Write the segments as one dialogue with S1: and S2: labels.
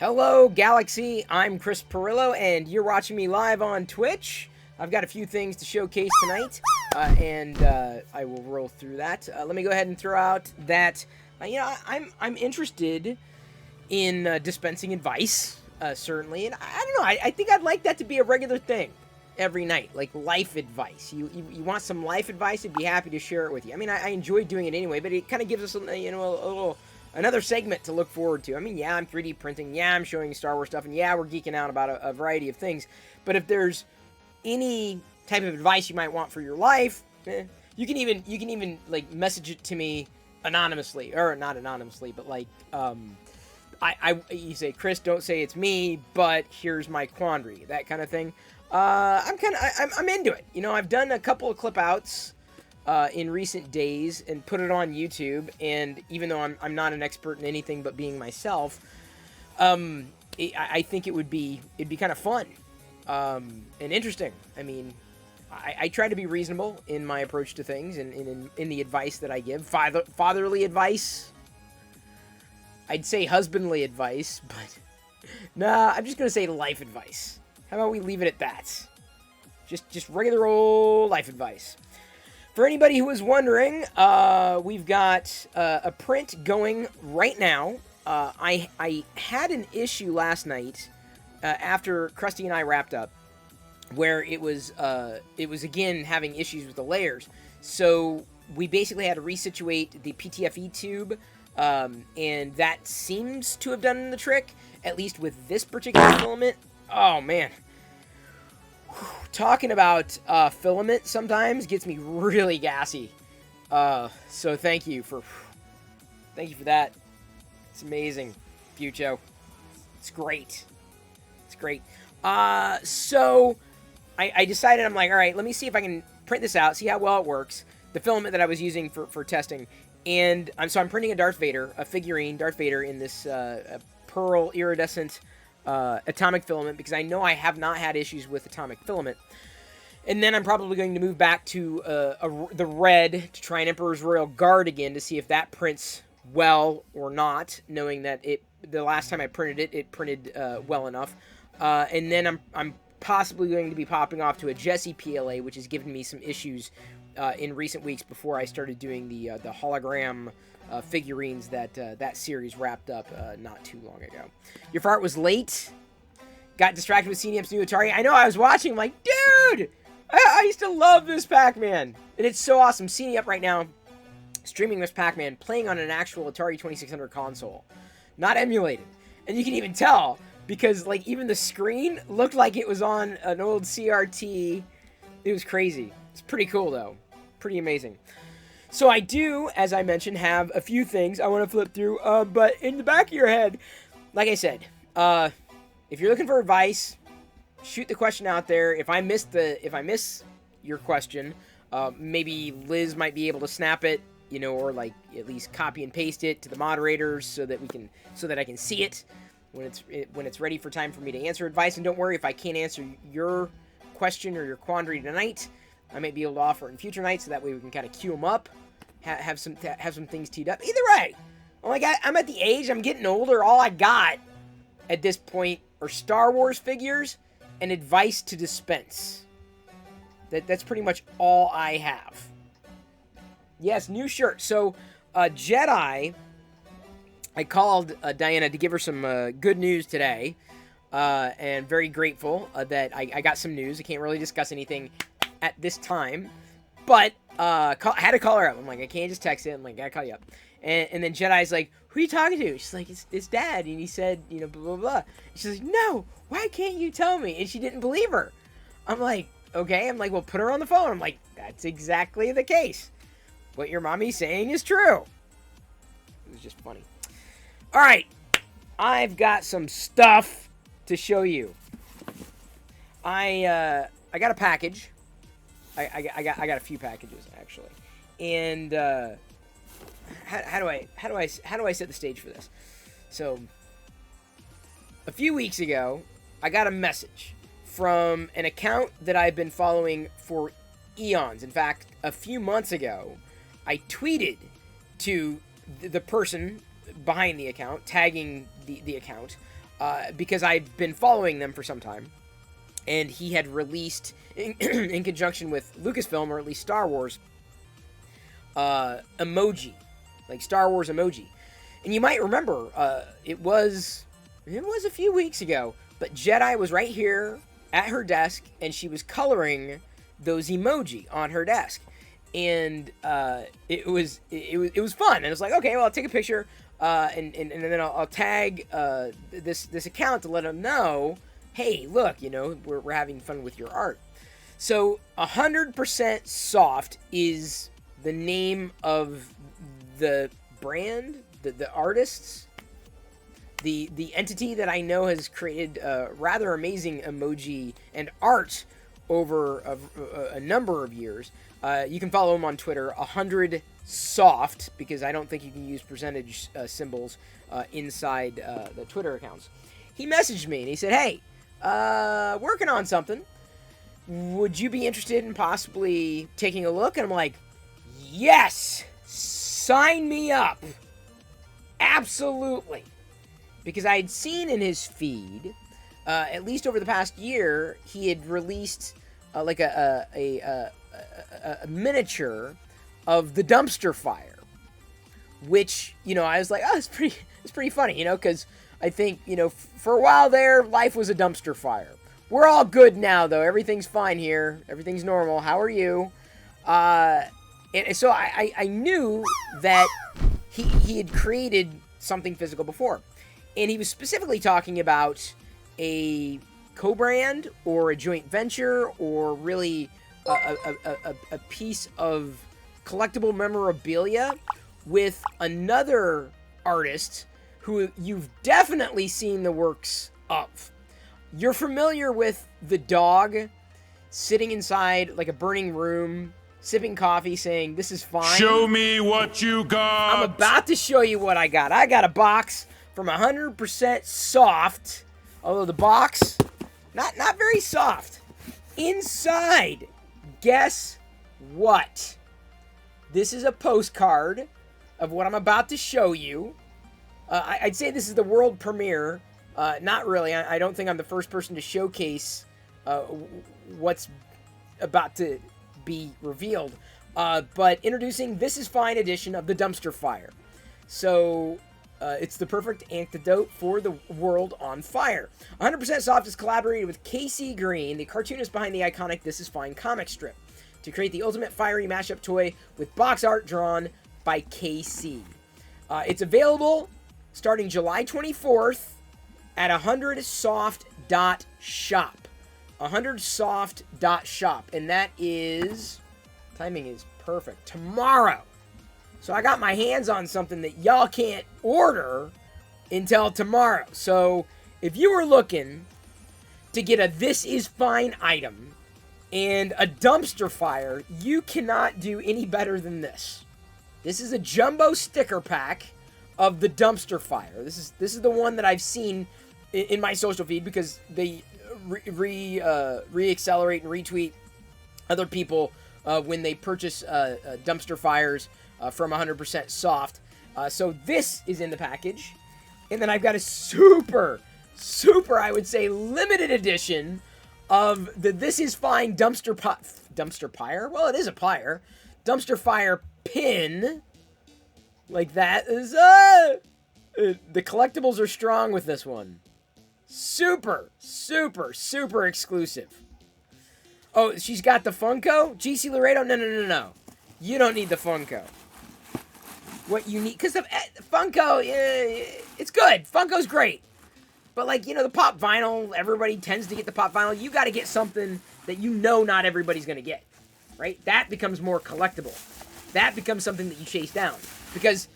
S1: Hello, Galaxy. I'm Chris Perillo, and you're watching me live on Twitch. I've got a few things to showcase tonight, and I will roll through that. Let me go ahead and throw out that I'm interested in dispensing advice, certainly, and I don't know. I think I'd like that to be a regular thing every night, like life advice. You want some life advice? I'd be happy to share it with you. I mean, I enjoy doing it anyway, but it kind of gives us a little. Another segment to look forward to. I mean, yeah, I'm 3D printing. Yeah, I'm showing Star Wars stuff. And yeah, we're geeking out about a variety of things. But if there's any type of advice you might want for your life, you can even like message it to me anonymously, or not anonymously, but like you say, Chris, don't say it's me, but here's my quandary, that kind of thing. I'm into it. You know, I've done a couple of clip outs in recent days and put it on YouTube, and even though I'm not an expert in anything but being myself, I think it'd be kind of fun and interesting. I mean, I try to be reasonable in my approach to things and in the advice that I give. Fatherly advice. I'd say husbandly advice, but nah, I'm just gonna say life advice. How about we leave it at that? Just regular old life advice. For anybody who was wondering, we've got a print going right now. I had an issue last night after Krusty and I wrapped up, where it was again having issues with the layers. So we basically had to resituate the PTFE tube, and that seems to have done the trick, at least with this particular filament. Oh man. Talking about filament sometimes gets me really gassy. So thank you for that. It's amazing, Fucho. It's great. It's great. So I decided, I'm like, all right, let me see if I can print this out, see how well it works. The filament that I was using for testing, and I'm printing a Darth Vader, a figurine Darth Vader in this pearl iridescent atomic filament, because I know I have not had issues with atomic filament. And then I'm probably going to move back to the red to try an Emperor's Royal Guard again to see if that prints well or not, knowing that the last time I printed it printed well enough. And then I'm possibly going to be popping off to a Jesse PLA, which has given me some issues in recent weeks before I started doing the hologram figurines that series wrapped up not too long ago. Your fart was late. Got distracted with CNM's new Atari. I know, I was watching, I'm like, dude! I used to love this Pac-Man. And it's so awesome. CNE up right now, streaming this Pac-Man, playing on an actual Atari 2600 console. Not emulated. And you can even tell, because like even the screen looked like it was on an old CRT. It was crazy. It's pretty cool though. Pretty amazing. So I do, as I mentioned, have a few things I want to flip through, but in the back of your head, like I said, if you're looking for advice, shoot the question out there. If I miss your question, maybe Liz might be able to snap it, or like at least copy and paste it to the moderators so that I can see it when it's ready for time for me to answer advice. And don't worry, if I can't answer your question or your quandary tonight, I might be able to offer it in future nights, so that way we can kind of queue them up, have some things teed up. Either way, I'm at the age, I'm getting older. All I got at this point are Star Wars figures and advice to dispense. That's pretty much all I have. Yes, new shirt. So, Jedi, I called Diana to give her some good news today, and very grateful that I got some news. I can't really discuss anything at this time, but had to call her up. I'm like, I can't just text it. I'm like, I gotta call you up. And then Jedi's like, who are you talking to? She's like, it's Dad. And he said, blah, blah, blah. She's like, no, why can't you tell me? And she didn't believe her. I'm like, okay. I'm like, well, put her on the phone. I'm like, that's exactly the case. What your mommy's saying is true. It was just funny. All right. I've got some stuff to show you. I got a package. I got a few packages actually, and how do I set the stage for this? So a few weeks ago, I got a message from an account that I've been following for eons. In fact, a few months ago, I tweeted to the person behind the account, tagging the account, because I've been following them for some time. And he had released, in conjunction with Lucasfilm, or at least Star Wars, emoji. Like Star Wars emoji. And you might remember, it was a few weeks ago, but Jedi was right here at her desk, and she was coloring those emoji on her desk. And it was fun. And it was like, okay, well, I'll take a picture, and then I'll tag this account to let them know, hey, look, we're having fun with your art. So 100% Soft is the name of the brand, the artists, the entity that I know has created rather amazing emoji and art over a number of years. You can follow him on Twitter, 100Soft, because I don't think you can use percentage symbols inside the Twitter accounts. He messaged me and he said, hey, working on something. Would you be interested in possibly taking a look? And I'm like, yes, sign me up. Absolutely. Because I'd seen in his feed, at least over the past year, he had released like a miniature of the dumpster fire, which, I was like, oh, it's pretty funny, because I think, for a while there, life was a dumpster fire. We're all good now, though. Everything's fine here. Everything's normal. How are you? And so I knew that he had created something physical before. And he was specifically talking about a co-brand or a joint venture or really a piece of collectible memorabilia with another artist who you've definitely seen the works of. You're familiar with the dog sitting inside like a burning room, sipping coffee, saying, "This is fine.
S2: Show me what you got."
S1: I'm about to show you what I got. I got a box from 100% Soft, although the box, not very soft. Inside, guess what? This is a postcard of what I'm about to show you. I'd say this is the world premiere. Not really. I don't think I'm the first person to showcase what's about to be revealed. But introducing This Is Fine edition of the Dumpster Fire. So it's the perfect antidote for the world on fire. 100% Soft has collaborated with KC Green, the cartoonist behind the iconic This Is Fine comic strip, to create the ultimate fiery mashup toy with box art drawn by KC. It's available starting July 24th at 100soft.shop. 100soft.shop. And that is, timing is perfect, tomorrow. So I got my hands on something that y'all can't order until tomorrow. So if you were looking to get a This Is Fine item and a dumpster fire, you cannot do any better than this. This is a jumbo sticker pack of the dumpster fire. This is the one that I've seen in my social feed because they re-accelerate and retweet other people when they purchase dumpster fires from 100% Soft. So this is in the package. And then I've got a super, I would say, limited edition of the This Is Fine dumpster pyre? Well, it is a pyre. Dumpster fire pin. Like that is, the collectibles are strong with this one. Super exclusive. Oh, she's got the Funko? GC Laredo? No. You don't need the Funko. What you need, because the Funko, it's good. Funko's great. But like, the pop vinyl, everybody tends to get the pop vinyl. You got to get something that not everybody's going to get. Right? That becomes more collectible. That becomes something that you chase down. Because,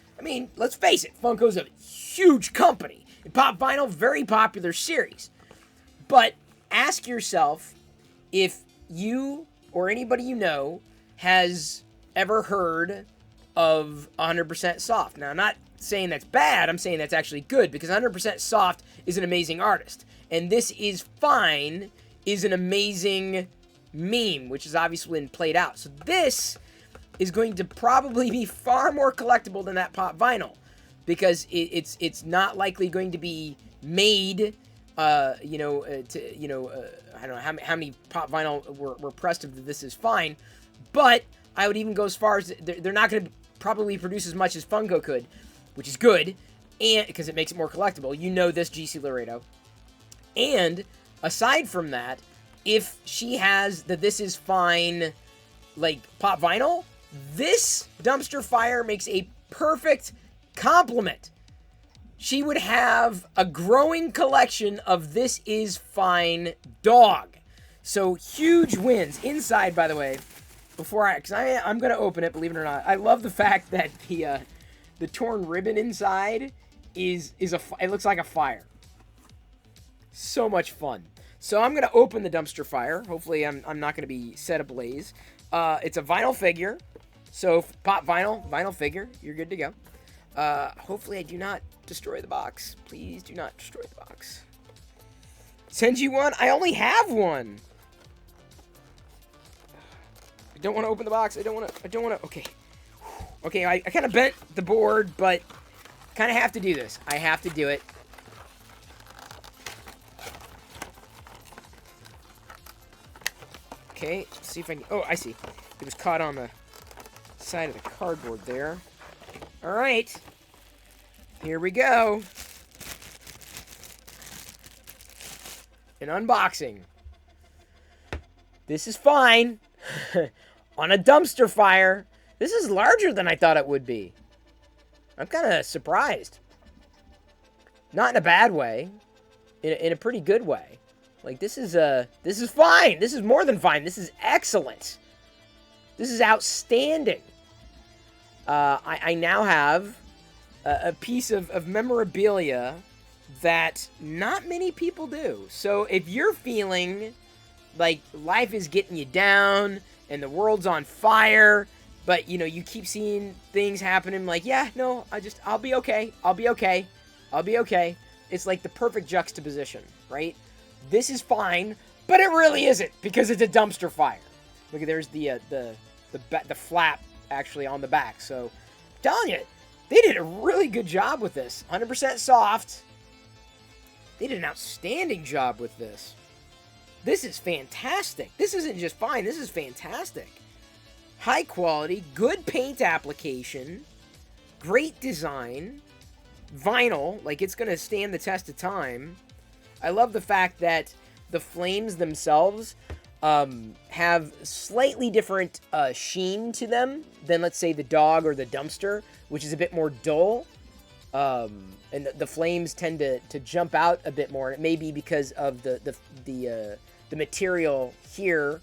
S1: let's face it, Funko's a huge company. And pop vinyl, very popular series. But ask yourself if you or anybody you know has ever heard of 100% Soft. Now, I'm not saying that's bad. I'm saying that's actually good because 100% Soft is an amazing artist. And This Is Fine is an amazing meme, which has obviously been played out. So this is going to probably be far more collectible than that pop vinyl. because it's not likely going to be made. I don't know how many pop vinyl were pressed of This Is Fine, but I would even go as far as they're not going to probably produce as much as Funko could, which is good, and because it makes it more collectible. You know this, GC Laredo. And aside from that, if she has the This Is Fine, like, pop vinyl, this dumpster fire makes a perfect complement. She would have a growing collection of This Is Fine dog. So, huge wins. Inside, by the way, because I'm going to open it, believe it or not. I love the fact that the torn ribbon inside it looks like a fire. So much fun. So I'm going to open the dumpster fire. Hopefully I'm not going to be set ablaze. It's a vinyl figure. So pop vinyl figure. You're good to go. Hopefully I do not destroy the box. Please do not destroy the box. Send you one? I only have one. I don't want to open the box. I don't want to. Okay. Okay, I kind of bent the board, but kind of have to do this. I have to do it. Okay, let's see if I can... Oh, I see. It was caught on the side of the cardboard there. All right. Here we go. An unboxing. This is fine. On a dumpster fire. This is larger than I thought it would be. I'm kind of surprised. Not in a bad way. In a pretty good way. Like, this is fine. This is more than fine. This is excellent. This is outstanding. I now have a piece of memorabilia that not many people do. So if you're feeling like life is getting you down and the world's on fire, but, you know, you keep seeing things happening like, yeah, no, I'll be okay. I'll be okay. I'll be okay. It's like the perfect juxtaposition, right? This is fine, but it really isn't because it's a dumpster fire. Look, there's the flap actually on the back. So, I'm telling you, they did a really good job with this. 100% soft. They did an outstanding job with this. This is fantastic. This isn't just fine. This is fantastic. High quality, good paint application, great design, vinyl, like it's going to stand the test of time. I love the fact that the flames themselves have slightly different sheen to them than, let's say, the dog or the dumpster, which is a bit more dull. And the flames tend to jump out a bit more. And it may be because of the material here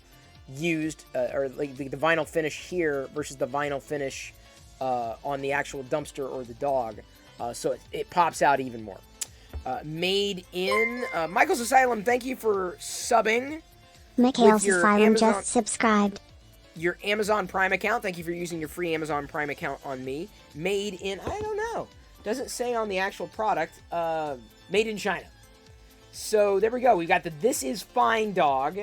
S1: used, or like the vinyl finish here versus the vinyl finish on the actual dumpster or the dog. So it pops out even more. Made in Michael's Asylum, thank you for subbing.
S3: Michael's Asylum just subscribed.
S1: Your Amazon Prime account. Thank you for using your free Amazon Prime account on me. Made in, I don't know. Doesn't say on the actual product. Made in China. So there we go. We've got the This Is Fine dog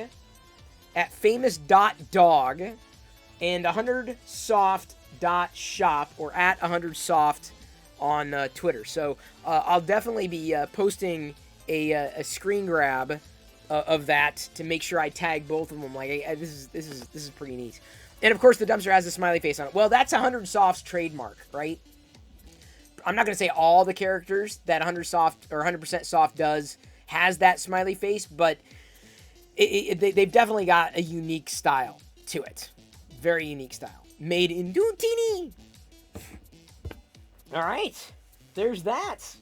S1: at famous.dog and 100soft.shop or at 100soft on Twitter. So I'll definitely be posting a screen grab of that to make sure I tag both of them. Like, this is pretty neat. And of course, the dumpster has a smiley face on it. Well, that's 100 Soft's trademark, right? I'm not going to say all the characters that 100 Soft or 100% Soft does has that smiley face, but they've definitely got a unique style to it. Very unique style. Made in Duntini. All right. There's that.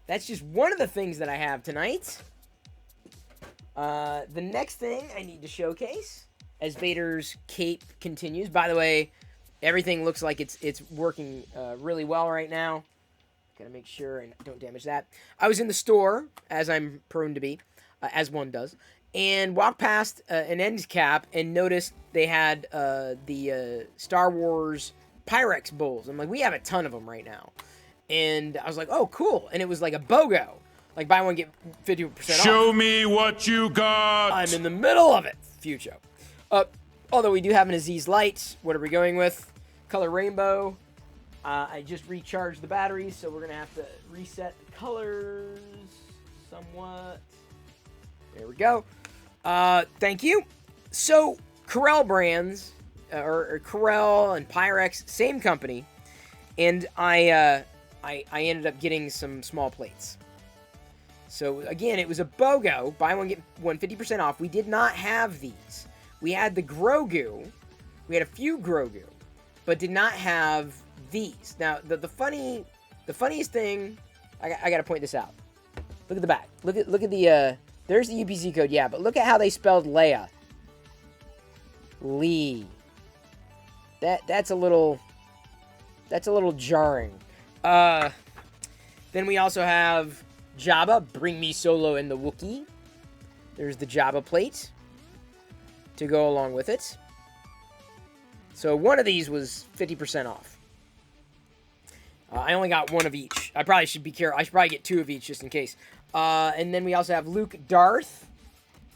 S1: That's just one of the things that I have tonight. The next thing I need to showcase as Vader's cape continues. By the way, everything looks like it's working really well right now. Gotta make sure and don't damage that. I was in the store, as I'm prone to be, as one does, and walked past an end cap and noticed they had the Star Wars Pyrex bowls. I'm like, we have a ton of them right now. And I was like, oh, cool. And it was like a BOGO. Like, buy one, get 50% off.
S2: Show me what you got.
S1: I'm in the middle of it. Future. Although we do have an Aziz Light. What are we going with? Color rainbow. I just recharged the batteries, so we're going to have to reset the colors somewhat. There we go. Thank you. So, Corel brands, or Corel and Pyrex, same company, and I ended up getting some small plates. So, again, it was a BOGO, buy one, get one 50% off. We did not have these. We had the Grogu. We had a few Grogu, but did not have these. Now, the funniest thing, I got to point this out. Look at the back. Look at the, there's the UPC code, yeah, but look at how they spelled Leia. Lee. That's a little jarring. Then we also have Jabba, Bring Me Solo and the Wookiee. There's the Jabba plate to go along with it. So one of these was 50% off. I only got one of each. I probably should be careful. I should probably get two of each just in case. And then we also have Luke Darth.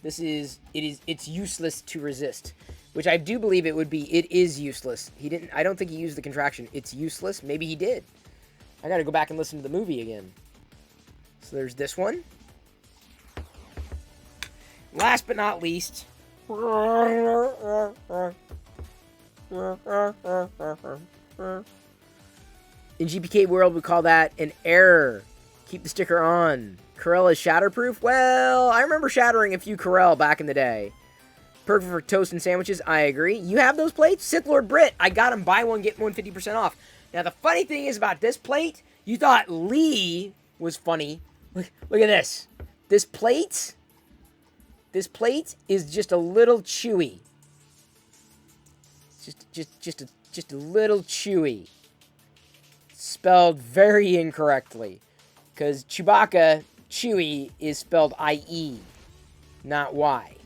S1: It's useless to resist, which I do believe it would be. It is useless. I don't think he used the contraction. It's useless. Maybe he did. I got to go back and listen to the movie again. So there's this one. Last but not least. In GPK world, we call that an error. Keep the sticker on. Corel is shatterproof? Well, I remember shattering a few Corel back in the day. Perfect for toast and sandwiches, I agree. You have those plates? Sith Lord Brit, I got them, buy one, get one 50% off. Now, the funny thing is about this plate, you thought Lee was funny. Look at this. This plate is just a little chewy. Just a little chewy. Spelled very incorrectly. Because Chewbacca, Chewy, is spelled I-E, not Y.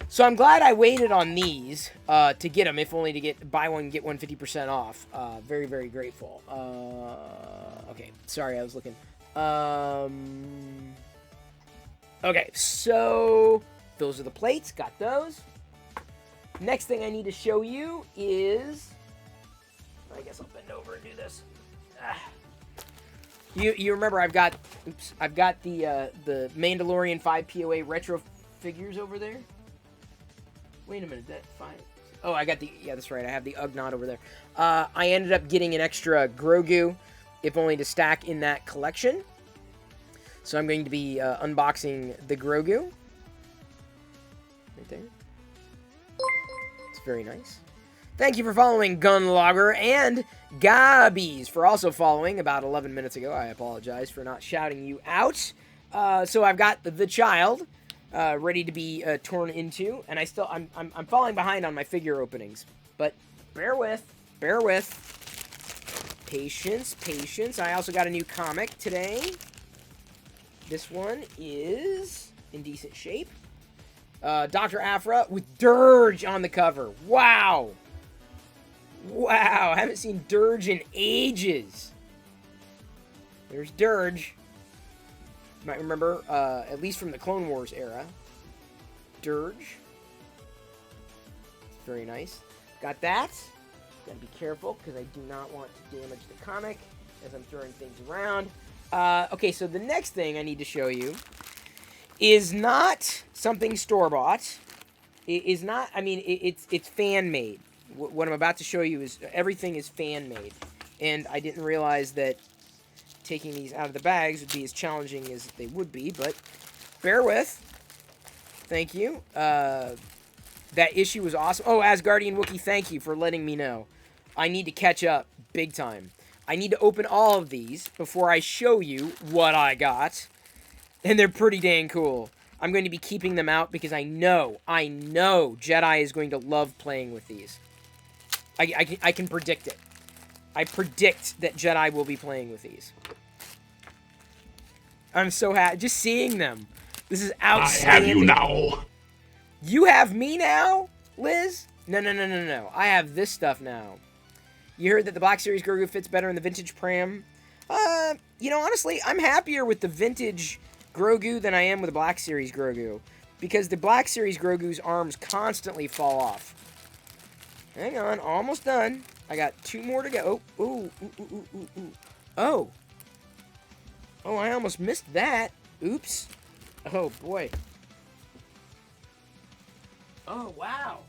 S1: So I'm glad I waited on these to get them, if only to buy one, get one 50% off. Very, very grateful. Okay, sorry, I was looking. Okay, so those are the plates. Got those. Next thing I need to show you is... I guess I'll bend over and do this. You remember I've got the Mandalorian 5 POA retro figures over there. Wait a minute, that 5. Oh, I got that's right. I have the Ugnaught over there. I ended up getting an extra Grogu, if only to stack in that collection. So I'm going to be unboxing the Grogu. Right there. It's very nice. Thank you for following Gunlogger, and Gabbies for also following about 11 minutes ago. I apologize for not shouting you out. So I've got the child ready to be torn into, and I'm falling behind on my figure openings, but bear with. Patience. I also got a new comic today. This one is in decent shape. Dr. Aphra with Dirge on the cover. Wow, I haven't seen Dirge in ages. There's Dirge. You might remember, at least from the Clone Wars era. Dirge. Very nice. Got that. Gotta be careful, because I do not want to damage the comic as I'm throwing things around. Okay, so the next thing I need to show you is not something store-bought. It is not, it's fan-made. What I'm about to show you is, everything is fan-made. And I didn't realize that taking these out of the bags would be as challenging as they would be, but bear with. Thank you. That issue was awesome. Oh, Asgardian Wookiee, thank you for letting me know. I need to catch up big time. I need to open all of these before I show you what I got. And they're pretty dang cool. I'm going to be keeping them out because I know Jedi is going to love playing with these. I can predict it. I predict that Jedi will be playing with these. I'm so happy. Just seeing them. This is outstanding.
S2: I have you now.
S1: You have me now, Liz? No. I have this stuff now. You heard that the Black Series Grogu fits better in the vintage pram? Honestly, I'm happier with the vintage Grogu than I am with the Black Series Grogu. Because the Black Series Grogu's arms constantly fall off. Hang on, almost done. I got 2 more to go. Oh, ooh, ooh, ooh, ooh, ooh, ooh. Oh. Oh, I almost missed that. Oops. Oh, boy. Oh, wow.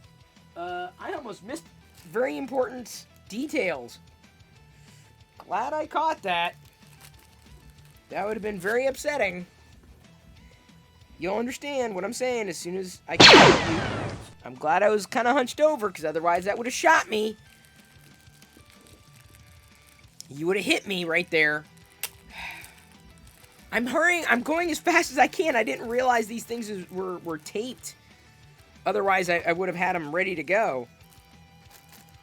S1: I almost missed very important details. Glad I caught that. That would have been very upsetting. You'll understand what I'm saying as soon as I catch you. I'm glad I was kind of hunched over, because otherwise that would have shot me. You would have hit me right there. I'm hurrying. I'm going as fast as I can. I didn't realize these things were taped. Otherwise, I would have had them ready to go.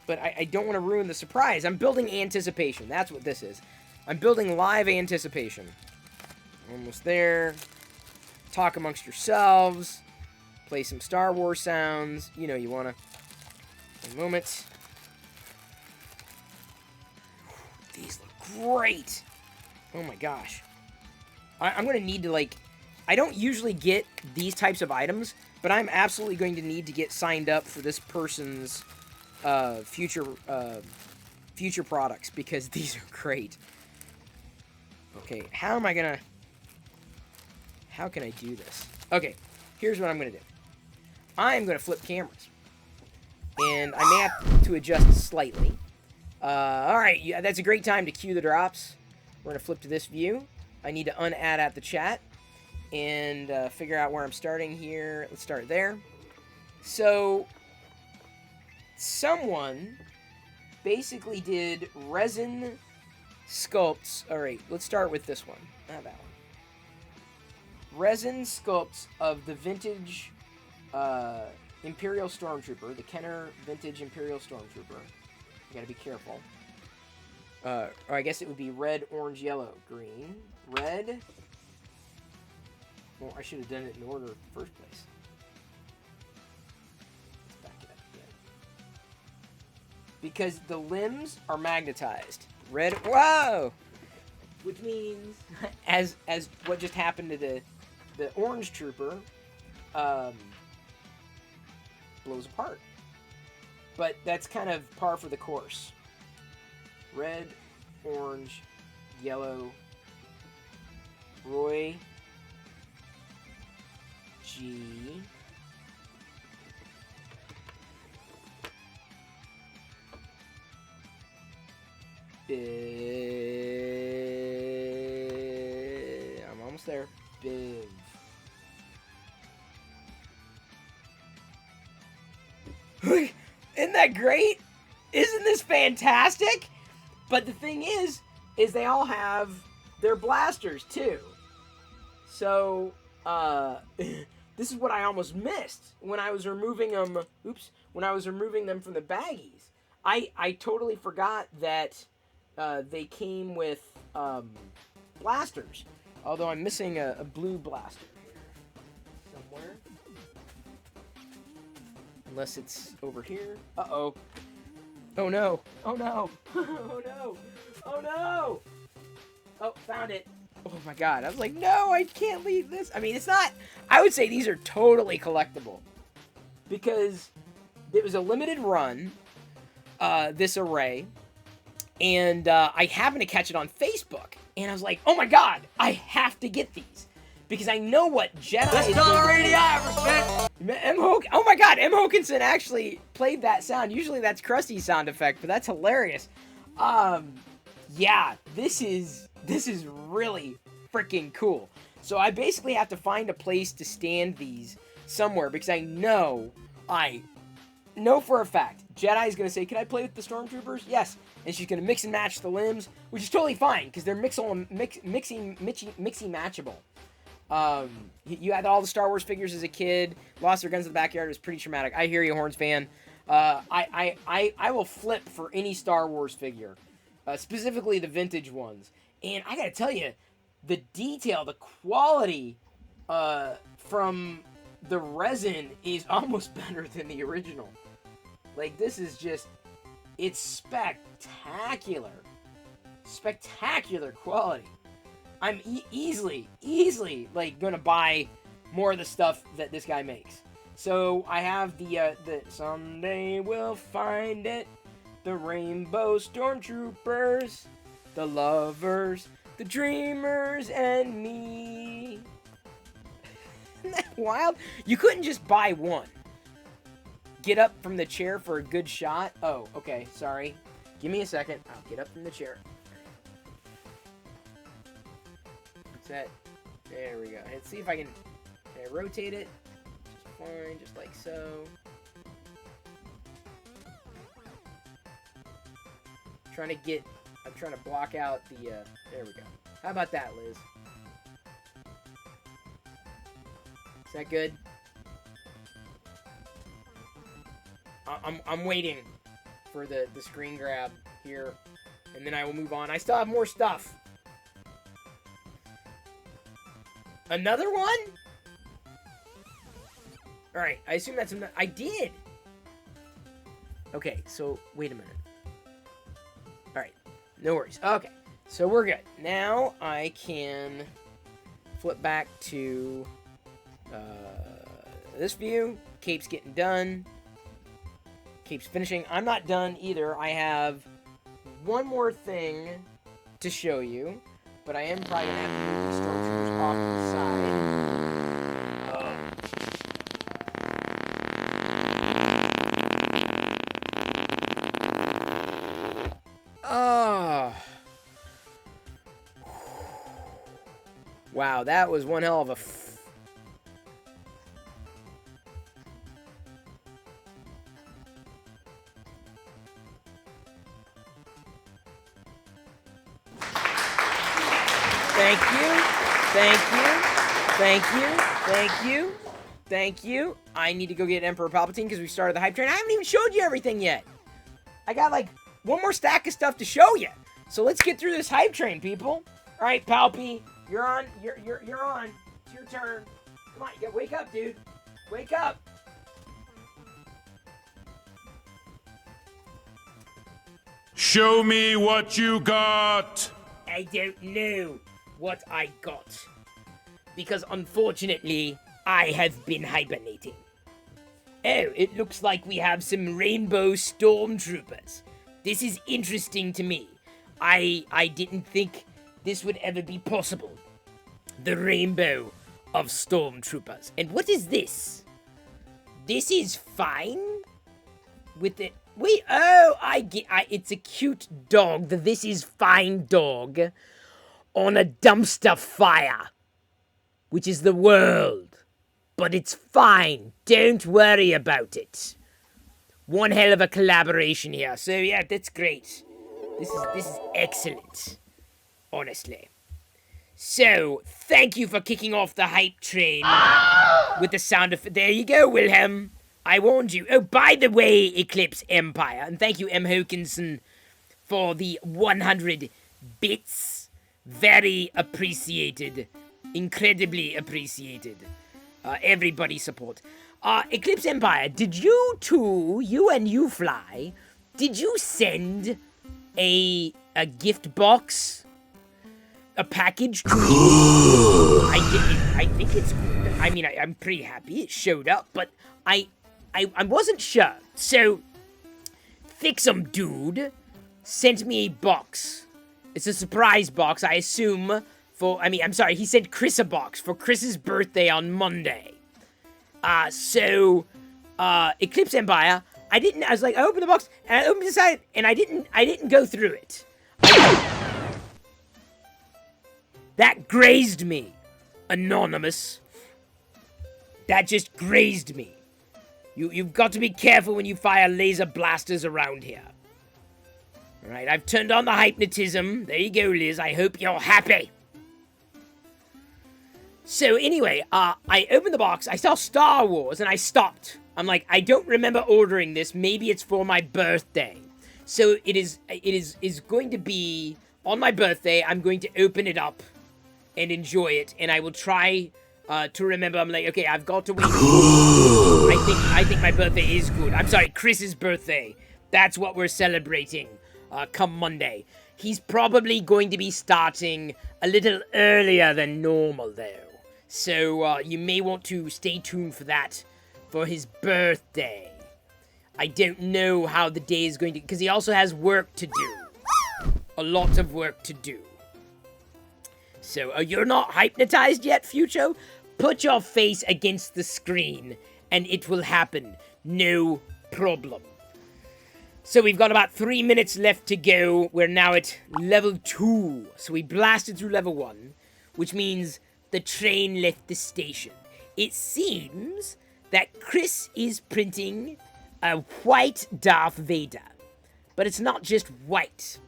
S1: But I don't want to ruin the surprise. I'm building anticipation. That's what this is. I'm building live anticipation. Almost there. Talk amongst yourselves. Play some Star Wars sounds. You know you want to. A moment. These look great. Oh my gosh. I'm going to need to, like... I don't usually get these types of items, but I'm absolutely going to need to get signed up for this person's future products, because these are great. Okay, how can I do this? Okay, here's what I'm going to do. I'm going to flip cameras. And I may have to adjust slightly. Alright, yeah, that's a great time to cue the drops. We're going to flip to this view. I need to unadd at the chat and figure out where I'm starting here. Let's start there. So, someone basically did resin sculpts. Alright, let's start with this one. Not that one. Resin sculpts of the vintage Imperial Stormtrooper, the Kenner vintage Imperial Stormtrooper. You gotta be careful. Or I guess it would be red, orange, yellow, green. Red. Well, I should have done it in order in the first place. Let's back it up again. Because the limbs are magnetized. Red. Whoa! Which means, as what just happened to the orange trooper, blows apart. But that's kind of par for the course. Red, orange, yellow, Roy, G, Biv. I'm almost there. Biv. Isn't that great? Isn't this fantastic? But the thing is they all have their blasters too. So, this is what I almost missed when I was removing them. Oops, when I was removing them from the baggies. I totally forgot that they came with blasters. Although I'm missing a blue blaster here somewhere. Unless it's over here. Uh-oh. Oh no. Oh no. Oh no. Oh no. Oh, found it. Oh my god. I was like, no, I can't leave this. I mean, it's not... I would say these are totally collectible. Because it was a limited run, this array. And I happened to catch it on Facebook. And I was like, oh my god, I have to get these. Because I know what Jedi
S4: That's
S1: is. Oh my god, M. Hokinson actually played that sound. Usually that's Krusty's sound effect, but that's hilarious. Yeah, this is really freaking cool. So I basically have to find a place to stand these somewhere, because I know for a fact Jedi's gonna say, can I play with the Stormtroopers? Yes. And she's gonna mix and match the limbs, which is totally fine, because they're mixy matchable. You had all the Star Wars figures as a kid, lost their guns in the backyard. It was pretty traumatic. I hear you, Horns fan. I will flip for any Star Wars figure, specifically the vintage ones. And I gotta tell you, the detail, the quality from the resin is almost better than the original. Like, this is just, it's spectacular. Spectacular quality. I'm easily, like, gonna buy more of the stuff that this guy makes. So, I have the Someday We'll Find It. The rainbow stormtroopers, the lovers, the dreamers, and me. Isn't that wild? You couldn't just buy one. Get up from the chair for a good shot. Oh, okay, sorry. Give me a second. I'll get up from the chair. What's that? There we go. Let's see if I can rotate it. Just fine, just like so. I'm trying to block out the, there we go. How about that, Liz? Is that good? I'm waiting for the screen grab here, and then I will move on. I still have more stuff. Another one? Alright, I assume that's enough. I did! Okay, so, wait a minute. Alright, no worries. Okay, so we're good. Now I can flip back to this view. Cape's getting done. Cape's finishing. I'm not done either. I have one more thing to show you, but I am probably going to have to move the stormtroopers off to the side. Wow, that was one hell of a... Thank you. Thank you. Thank you. Thank you. Thank you. I need to go get Emperor Palpatine because we started the hype train. I haven't even showed you everything yet. I got like one more stack of stuff to show you. So let's get through this hype train, people. All right, Palpy. You're on. You're on. It's your turn. Come on, you gotta wake up, dude. Wake up.
S2: Show me what you got.
S1: I don't know what I got. Because unfortunately, I have been hibernating. Oh, it looks like we have some rainbow stormtroopers. This is interesting to me. I didn't think this would ever be possible. The rainbow of stormtroopers. And what is this? This is fine? With it. Wait, oh, it's a cute dog. The This Is Fine dog on a dumpster fire. Which is the world. But it's fine. Don't worry about it. One hell of a collaboration here. So yeah, that's great. This is excellent. Honestly. So, thank you for kicking off the hype train with the sound of... There you go, Wilhelm. I warned you. Oh, by the way, Eclipse Empire, and thank you, M. Hokinson, for the 100 bits. Very appreciated. Incredibly appreciated. Everybody support. Eclipse Empire, did you two, you and you fly, did you send a gift box? A package to me? I think it's good. I mean, I'm pretty happy it showed up, but I wasn't sure. So, Fixum Dude sent me a box. It's a surprise box, I assume, he sent Chris a box for Chris's birthday on Monday. Eclipse Empire, I opened the box, and I opened the side, and I didn't go through it. That grazed me, Anonymous. That just grazed me. You've got to be careful when you fire laser blasters around here. Alright, I've turned on the hypnotism. There you go, Liz. I hope you're happy. So anyway, I opened the box, I saw Star Wars, and I stopped. I'm like, I don't remember ordering this. Maybe it's for my birthday. So it is going to be, on my birthday, I'm going to open it up and enjoy it, and I will try to remember. I'm like, okay, I've got to wait. I think my birthday is good. I'm sorry, Chris's birthday. That's what we're celebrating come Monday. He's probably going to be starting a little earlier than normal, though. So you may want to stay tuned for that for his birthday. I don't know how the day is going to... Because he also has work to do. A lot of work to do. So, you're not hypnotized yet, Fucho? Put your face against the screen, and it will happen. No problem. So we've got about 3 minutes left to go. We're now at level 2. So we blasted through level 1, which means the train left the station. It seems that Chris is printing a white Darth Vader. But it's not just white.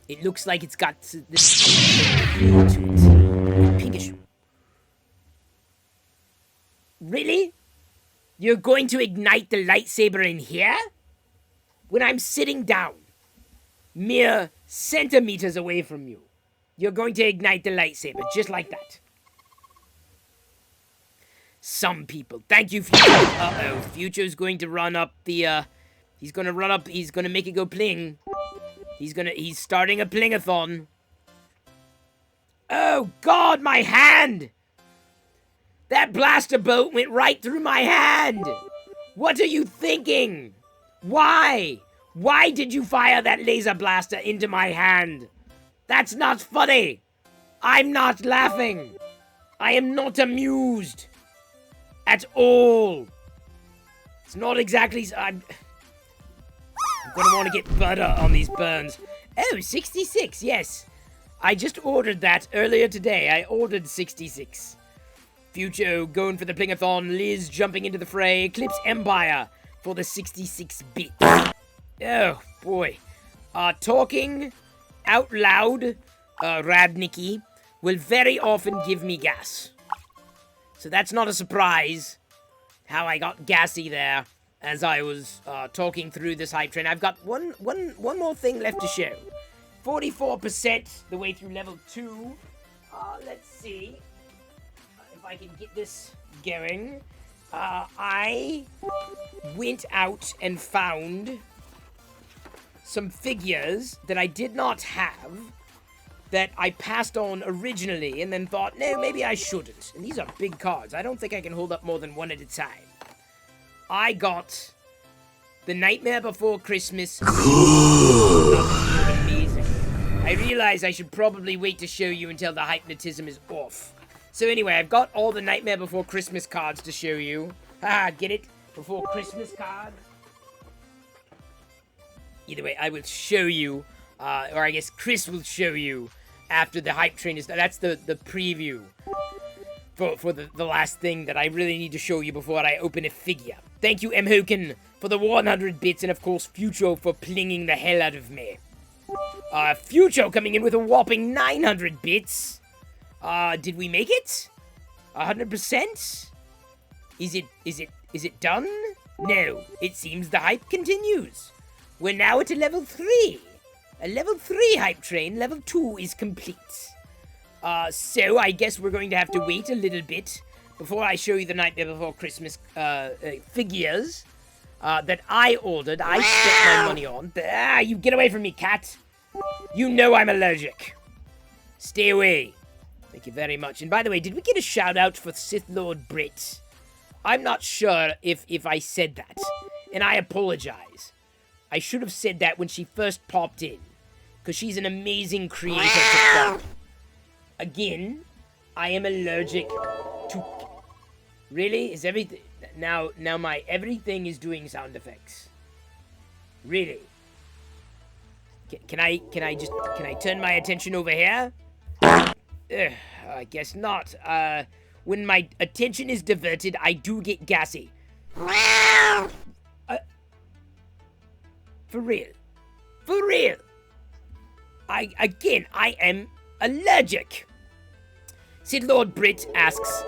S1: It looks like it's got this hue to it. Pinkish. Really? You're going to ignite the lightsaber in here? When I'm sitting down, mere centimeters away from you, you're going to ignite the lightsaber, just like that. Some people. Thank you, Future. Uh-oh, Future's going to run up the, he's gonna make it go pling. He's starting a plingathon. Oh, God, my hand! That blaster bolt went right through my hand! What are you thinking? Why? Why did you fire that laser blaster into my hand? That's not funny. I'm not laughing. I am not amused. At all. It's not exactly... I'm gonna want to get butter on these burns. Oh, 66, yes. I just ordered that earlier today. I ordered 66. Future going for the plingathon. Liz jumping into the fray. Eclipse Empire for the 66 bit. Oh, boy. Talking out loud, Radnicki, will very often give me gas. So that's not a surprise how I got gassy there as I was talking through this hype train. I've got one more thing left to show. 44% the way through level 2. Let's see if I can get this going. I went out and found some figures that I did not have that I passed on originally and then thought, no, maybe I shouldn't. And these are big cards. I don't think I can hold up more than one at a time. I got The Nightmare Before Christmas. Amazing. I realize I should probably wait to show you until the hypnotism is off. So anyway, I've got all the Nightmare Before Christmas cards to show you. Get it? Before Christmas cards. Either way, I will show you, or I guess Chris will show you after the hype train is done. That's the preview for the last thing that I really need to show you before I open a figure. Thank you, M. Hoken, for the 100 bits, and of course, Fucho for plinging the hell out of me. Fucho coming in with a whopping 900 bits. Did we make it? 100%? Is it done? No, it seems the hype continues. We're now at a level 3. A level 3 hype train, level 2 is complete. So I guess we're going to have to wait a little bit before I show you the Nightmare Before Christmas figures that I ordered. I spent my money on. You get away from me, cat. You know I'm allergic. Stay away. Thank you very much. And by the way, did we get a shout out for Sith Lord Brit? I'm not sure if I said that, and I apologize. I should have said that when she first popped in, because she's an amazing creator to follow. Again, I am allergic to... Really? Is everything... Now my everything is doing sound effects. Really? Can I turn my attention over here? I guess not. When my attention is diverted, I do get gassy. For real. For real. I am allergic. Sith Lord Brit asks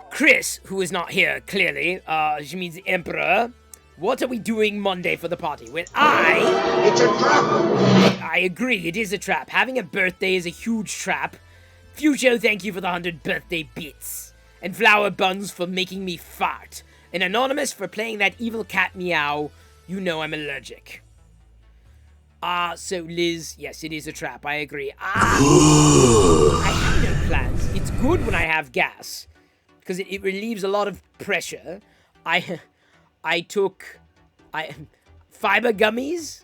S1: Chris, who is not here, clearly, she means the Emperor, what are we doing Monday for the party? Well, it's a trap! I agree, it is a trap. Having a birthday is a huge trap. Fucho, thank you for the 100 birthday bits. And Flower Buns for making me fart. And Anonymous for playing that evil cat meow. You know I'm allergic. So Liz, yes, it is a trap, I agree. I have no plans. It's good when I have gas, because it relieves a lot of pressure. I took Fiber gummies?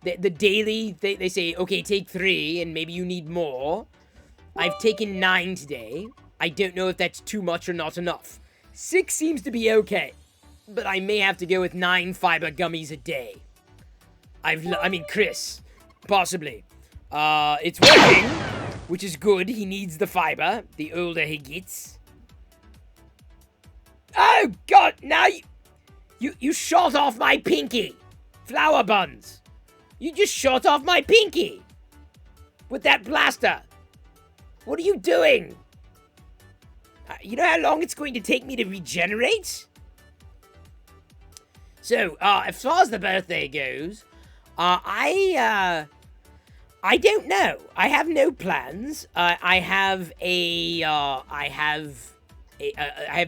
S1: The daily, they say, okay, take 3, and maybe you need more. I've taken 9 today. I don't know if that's too much or not enough. 6 seems to be okay, but I may have to go with 9 fiber gummies a day. I mean, Chris, possibly. It's working, which is good. He needs the fiber, the older he gets. Oh, God, now you shot off my pinky. Flower buns. You just shot off my pinky. With that blaster. What are you doing? You know how long it's going to take me to regenerate? So, as far as the birthday goes, I don't know. I have no plans. I have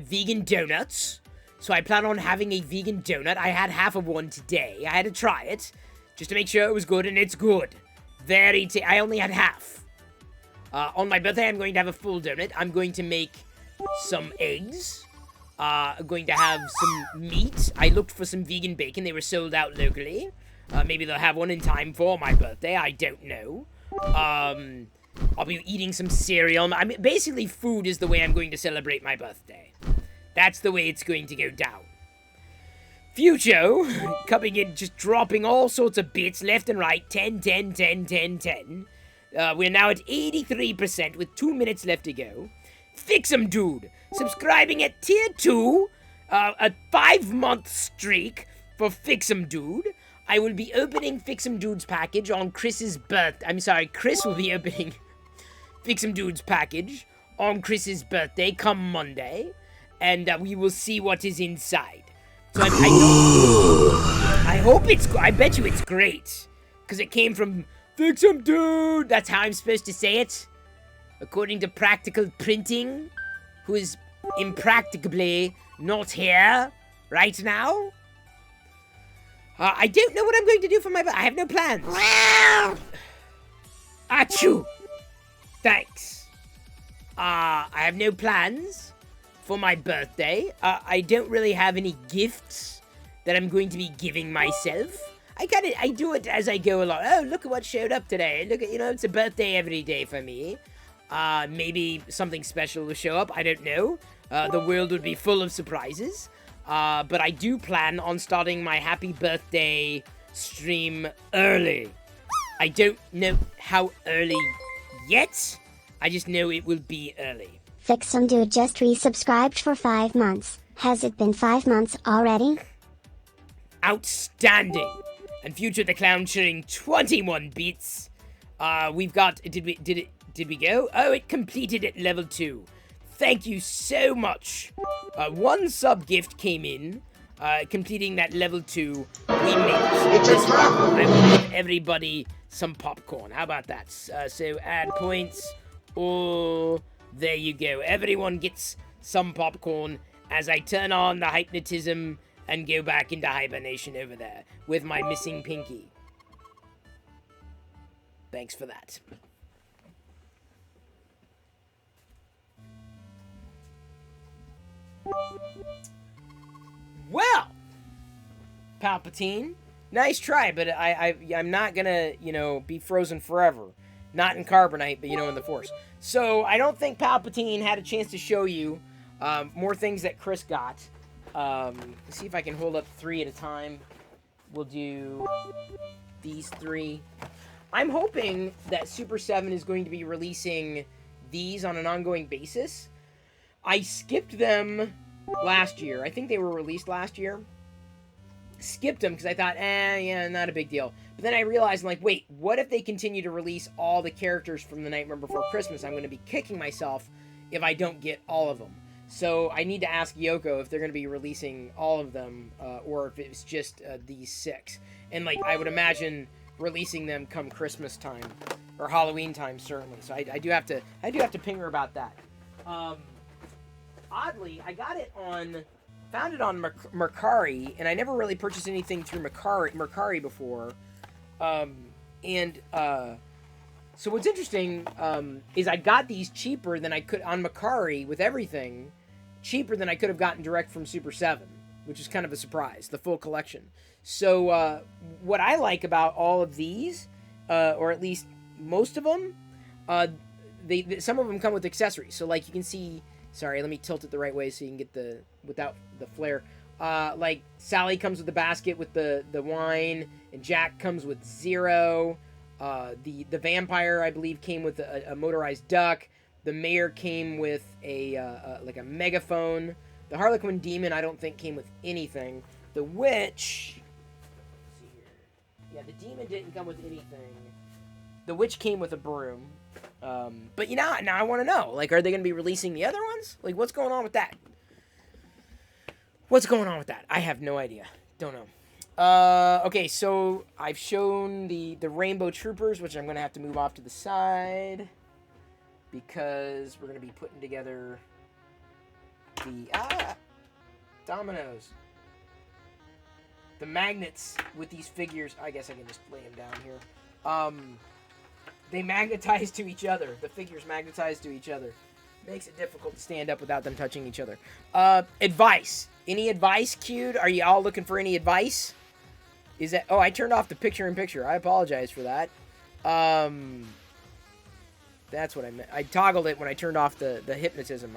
S1: vegan donuts. So I plan on having a vegan donut. I had half of one today. I had to try it just to make sure it was good, and it's good. I only had half. On my birthday, I'm going to have a full donut. I'm going to make some eggs. I'm going to have some meat. I looked for some vegan bacon. They were sold out locally. Maybe they'll have one in time for my birthday. I don't know. I'll be eating some cereal. I mean, basically, food is the way I'm going to celebrate my birthday. That's the way it's going to go down. Fucho, coming in, just dropping all sorts of bits left and right. 10, 10, 10, 10, 10. We're now at 83% with 2 minutes left to go. Fix'em Dude, subscribing at tier 2. A 5-month streak for Fix'em Dude. I will be opening Fix'em Dude's package on Chris's birthday. I'm sorry, Chris will be opening Fix'em Dude's package on Chris's birthday come Monday. And we will see what is inside. So I hope it's, I bet you it's great. Because it came from Fix'em Dude. That's how I'm supposed to say it. According to Practical Printing, who is impracticably not here right now. I don't know what I'm going to do for my birthday. I have no plans. Achoo. Thanks. I have no plans for my birthday. I don't really have any gifts that I'm going to be giving myself. I do it as I go along. Oh, look at what showed up today. Look at, it's a birthday every day for me. Maybe something special will show up. I don't know. The world would be full of surprises. But I do plan on starting my happy birthday stream early. I don't know how early yet. I just know it will be early.
S3: Fix'em Dude just resubscribed for 5 months. Has it been 5 months already?
S1: Outstanding. And Future the Clown sharing 21 bits. We've got, did we go? Oh, it completed at level 2. Thank you so much. 1 sub gift came in, completing that level 2. We made this one. I will give everybody some popcorn. How about that? So add points. Oh, there you go. Everyone gets some popcorn as I turn on the hypnotism and go back into hibernation over there with my missing pinky. Thanks for that. Well, Palpatine, nice try, but I'm not gonna, be frozen forever. Not in Carbonite, but, in the Force. So, I don't think Palpatine had a chance to show you more things that Chris got. Let's see if I can hold up 3 at a time. We'll do these 3. I'm hoping that Super 7 is going to be releasing these on an ongoing basis. I skipped them last year. I think they were released last year. Skipped them because I thought, yeah, not a big deal. But then I realized, wait, what if they continue to release all the characters from The Nightmare Before Christmas? I'm going to be kicking myself if I don't get all of them. So I need to ask Yoko if they're going to be releasing all of them, or if it's just these 6. And, I would imagine releasing them come Christmas time, or Halloween time, certainly. So I do have to ping her about that. Oddly, I got it found it on Mercari, and I never really purchased anything through Mercari before. So what's interesting is I got these cheaper than I could on Mercari with everything, cheaper than I could have gotten direct from Super 7. which is kind of a surprise, the full collection. So what I like about all of these, or at least most of them, some of them come with accessories. So like you can see, sorry, let me tilt it the right way so you can get without the flare. Like Sally comes with the basket with the wine, and Jack comes with 0. The vampire, I believe, came with a motorized duck. The mayor came with like a megaphone. The Harlequin demon, I don't think, came with anything. The witch, let's see here. Yeah, the demon didn't come with anything. The witch came with a broom. But now I want to know, like, are they going to be releasing the other ones? Like, what's going on with that? What's going on with that? I have no idea. Don't know. Okay, so I've shown the Rainbow Troopers, which I'm going to have to move off to the side because we're going to be putting together the dominoes. The magnets with these figures. I guess I can just lay them down here. They magnetize to each other. The figures magnetize to each other. Makes it difficult to stand up without them touching each other. Advice. Any advice queued? Are you all looking for any advice? Is that... Oh, I turned off the picture-in-picture. I apologize for that. That's what I meant. I toggled it when I turned off the hypnotism.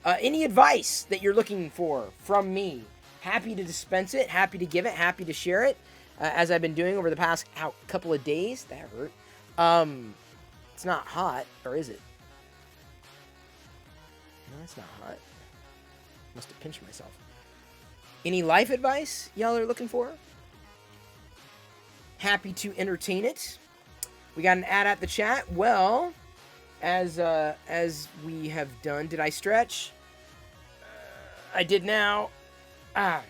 S1: Any advice that you're looking for from me? Happy to dispense it. Happy to give it. Happy to share it. As I've been doing over the past couple of days. That hurt. It's not hot. Or is it? No, it's not hot. Must have pinched myself. Any life advice y'all are looking for? Happy to entertain it. We got an ad at the chat. Well, as we have done, did I stretch? I did now. I'm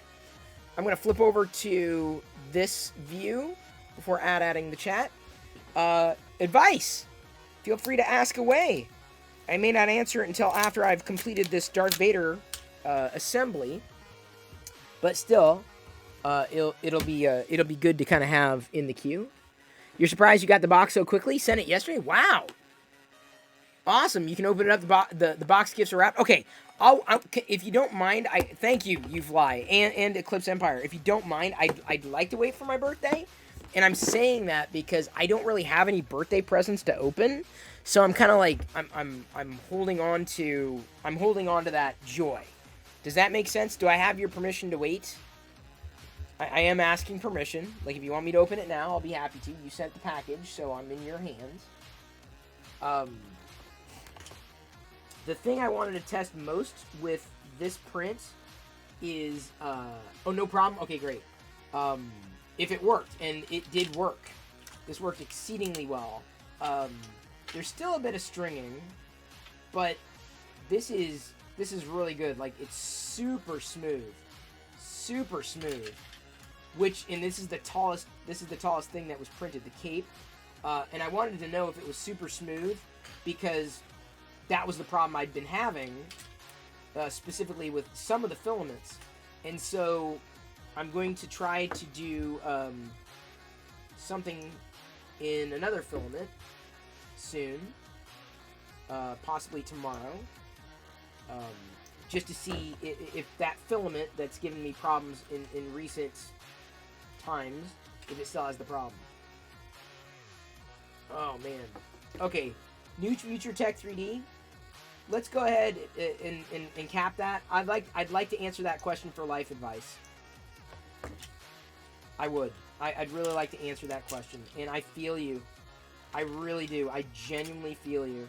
S1: gonna flip over to this view before adding the chat. Advice. Feel free to ask away. I may not answer it until after I've completed this Darth Vader assembly, but still, it'll be good to kind of have in the queue. You're surprised you got the box so quickly? Sent it yesterday? Wow! Awesome! You can open it up. The box gifts are wrapped. Okay, if you don't mind, thank you, Fly and Eclipse Empire. If you don't mind, I'd like to wait for my birthday, and I'm saying that because I don't really have any birthday presents to open. So I'm kind of like I'm holding on to that joy. Does that make sense? Do I have your permission to wait? I am asking permission. Like, if you want me to open it now, I'll be happy to. You sent the package, so I'm in your hands. The thing I wanted to test most with this print is oh, no problem. Okay, great. If it worked, and it did work. This worked exceedingly well. There's still a bit of stringing, but this is really good. Like, it's super smooth, and this is the tallest thing that was printed, the cape. And I wanted to know if it was super smooth because that was the problem I'd been having, specifically with some of the filaments. And so I'm going to try to do something in another filament soon, possibly tomorrow, just to see if that filament that's given me problems in recent times, if it still has the problem. Oh man. Okay, New Future Tech 3D. Let's go ahead and cap that. I'd like to answer that question for life advice. I would. I'd really like to answer that question, and I feel you. I really do. I genuinely feel you.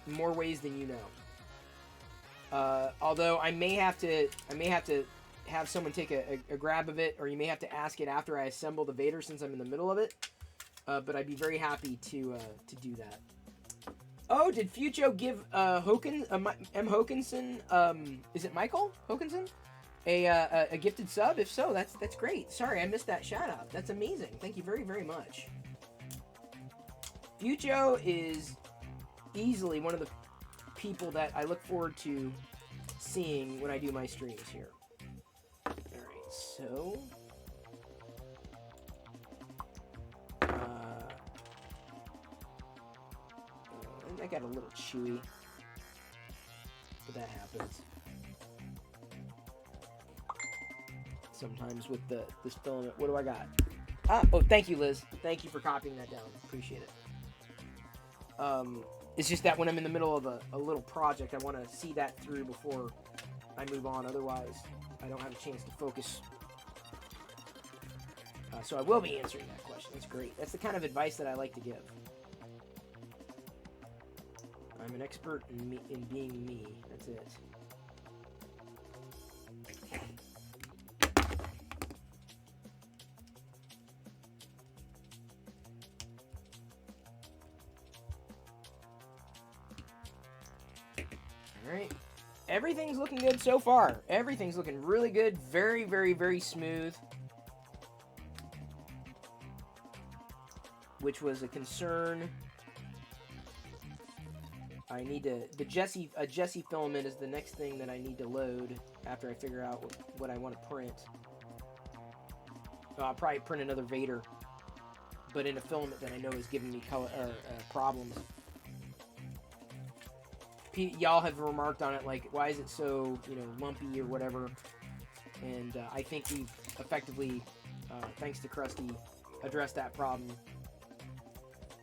S1: More ways than you know. Although I may have to have someone take a grab of it, or you may have to ask it after I assemble the Vader, since I'm in the middle of it. But I'd be very happy to do that. Oh, did Fucho give M. Hokinson, is it Michael Hokinson, a gifted sub? If so, that's great. Sorry, I missed that shout out. That's amazing. Thank you very, very much. Fucho is easily one of the people that I look forward to seeing when I do my streams here. Alright, so I got a little chewy, but that happens. sometimes with this filament. What do I got? Oh, thank you, Liz. Thank you for copying that down. Appreciate it. It's just that when I'm in the middle of a little project, I want to see that through before I move on. Otherwise, I don't have a chance to focus. So I will be answering that question. That's great. That's the kind of advice that I like to give. I'm an expert in being me. That's it. Alright. Everything's looking good so far. Everything's looking really good. Very, very, very smooth. Which was a concern. I need to... A Jesse filament is the next thing that I need to load after I figure out what I want to print. So I'll probably print another Vader. But in a filament that I know is giving me color problems. Y'all have remarked on it, like, why is it so, lumpy or whatever. And I think we've effectively, thanks to Krusty, addressed that problem.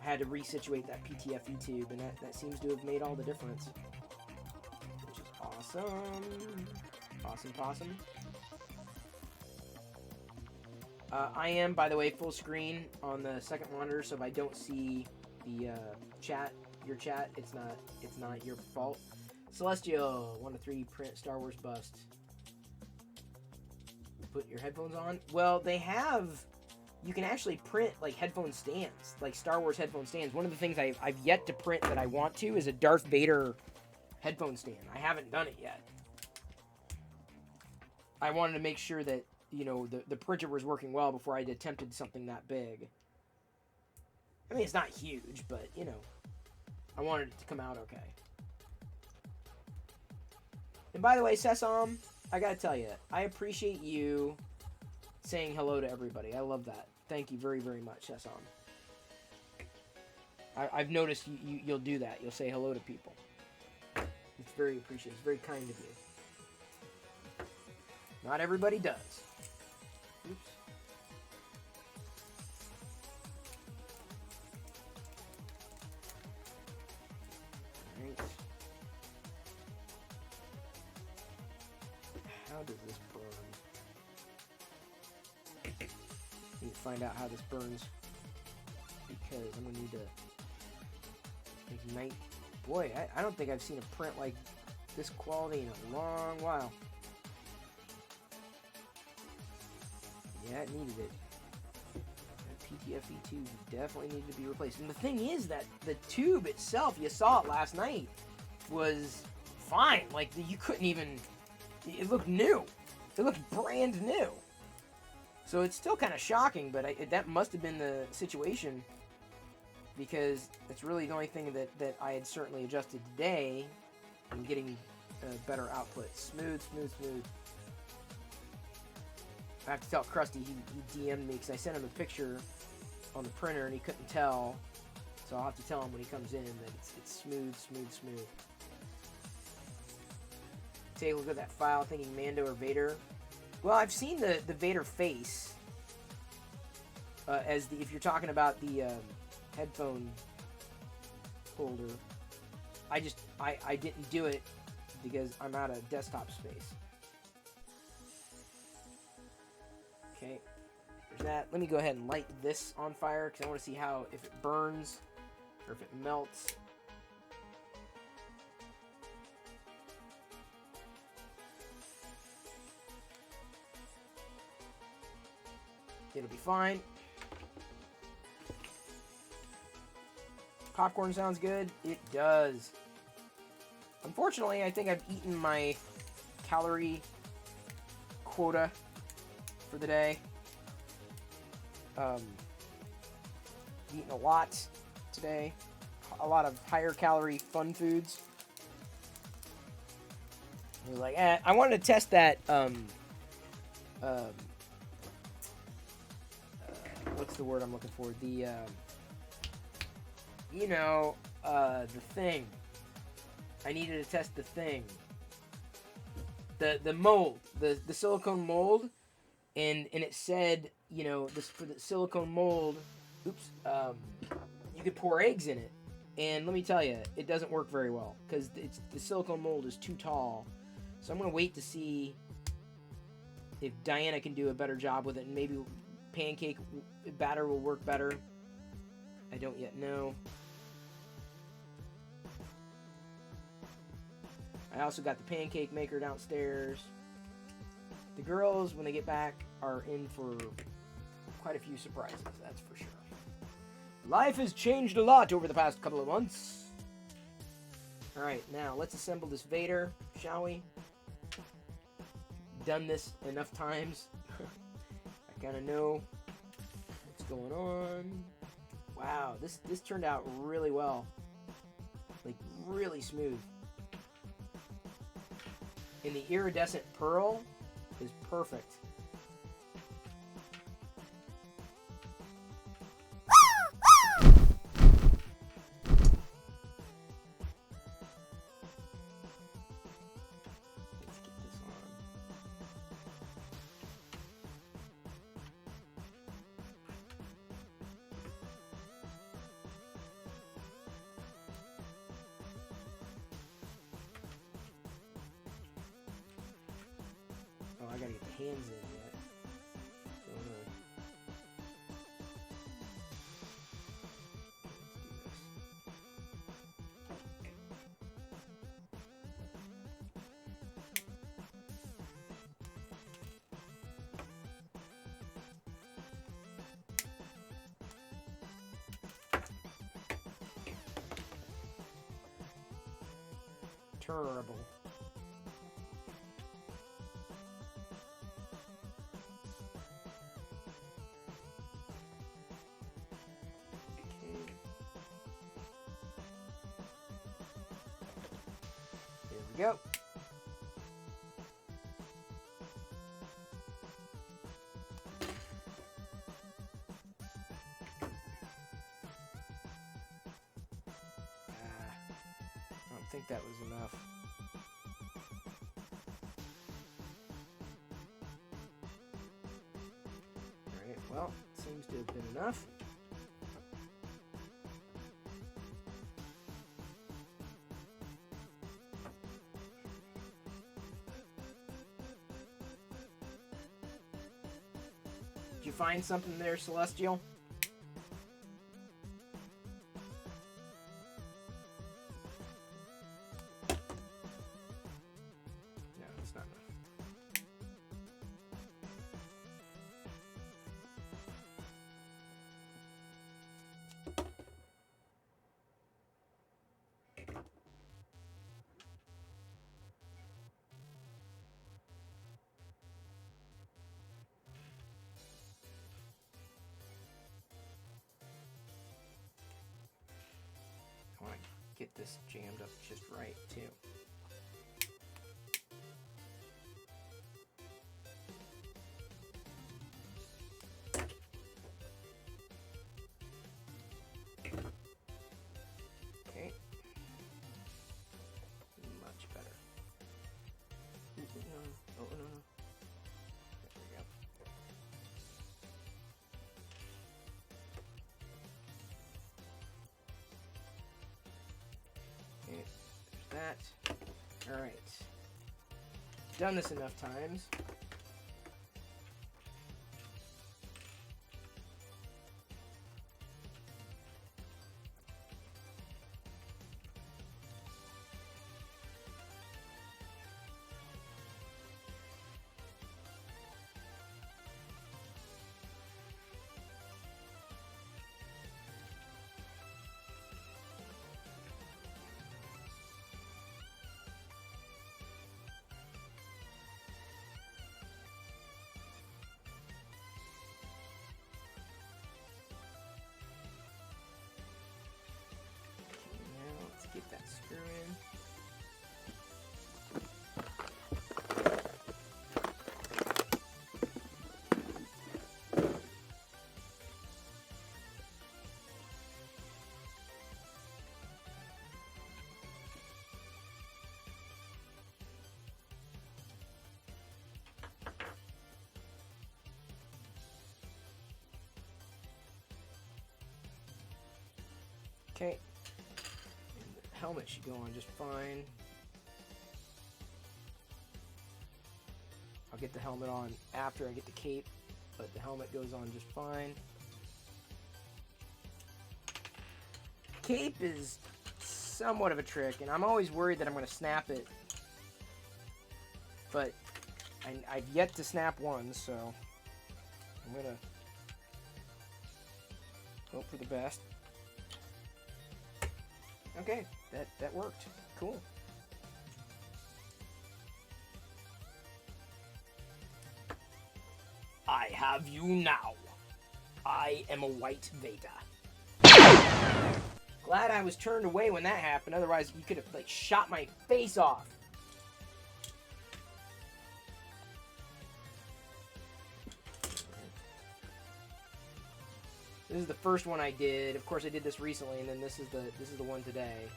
S1: I had to resituate that PTFE tube, and that seems to have made all the difference. Which is awesome. Awesome possum. I am, by the way, full screen on the second monitor, so if I don't see the chat, your chat, it's not your fault. Celestial, 1 to 3, print Star Wars bust. Put your headphones on. Well, they have. You can actually print like headphone stands, like Star Wars headphone stands. One of the things I've yet to print that I want to is a Darth Vader headphone stand. I haven't done it yet. I wanted to make sure that the printer was working well before I attempted something that big. I mean, it's not huge, but I wanted it to come out okay. And by the way, Sesam, I gotta tell you, I appreciate you saying hello to everybody. I love that. Thank you very, very much, Sesam. I've noticed you'll do that. You'll say hello to people. It's very appreciated. It's very kind of you. Not everybody does. Oops. Alright. How does this burn? Need to find out how this burns. Because I'm gonna need to ignite. Boy, I don't think I've seen a print like this quality in a long while. Yeah, it needed it. That PTFE tube definitely needed to be replaced. And the thing is that the tube itself, you saw it last night, was fine. Like, you couldn't even... It looked new. It looked brand new. So it's still kind of shocking, but that must have been the situation, because it's really the only thing that I had certainly adjusted today in getting better output. Smooth, smooth, smooth. I have to tell Krusty, he DM'd me because I sent him a picture on the printer and he couldn't tell. So I'll have to tell him when he comes in that it's smooth, smooth, smooth. Take a look at that file thinking Mando or Vader. Well, I've seen the Vader face. If you're talking about the headphone holder. I didn't do it because I'm out of desktop space. Okay, there's that. Let me go ahead and light this on fire because I want to see if it burns or if it melts. It'll be fine. Popcorn sounds good. It does. Unfortunately, I think I've eaten my calorie quota for the day. Eaten a lot today. A lot of higher calorie fun foods. I was like, I wanted to test that. What's the word I'm looking for? The thing. I needed to test the thing. The mold, the silicone mold, and it said, you know, this for the silicone mold. Oops. You could pour eggs in it, and let me tell you, it doesn't work very well because the silicone mold is too tall. So I'm gonna wait to see if Diana can do a better job with it, and maybe pancake batter will work better. I don't yet know. I also got the pancake maker downstairs. The girls, when they get back, are in for quite a few surprises, that's for sure. Life has changed a lot over the past couple of months. Alright, now let's assemble this Vader, shall we? Done this enough times. I kind of know what's going on. Wow, this turned out really well. Like, really smooth. And the iridescent pearl is perfect. Let's get this on. Oh, I gotta get the hands in yet. Don't know. Terrible. Here we go. I don't think that was enough. Alright, well, seems to have been enough. Did you find something there, Celestial? No, it's not enough. I want to get this jammed up just right, too. Okay. Much better. No. Oh, no, no. There we go. Okay, there's that. Alright. Done this enough times. Okay. The helmet should go on just fine. I'll get the helmet on after I get the cape, but the helmet goes on just fine. Cape is somewhat of a trick, and I'm always worried that I'm going to snap it. But I've yet to snap one, so I'm going to hope for the best. Okay, that worked. Cool. I have you now. I am a white Vader. Glad I was turned away when that happened, otherwise you could have, like, shot my face off. This is the first one I did. Of course I did this recently, and then this is the one today.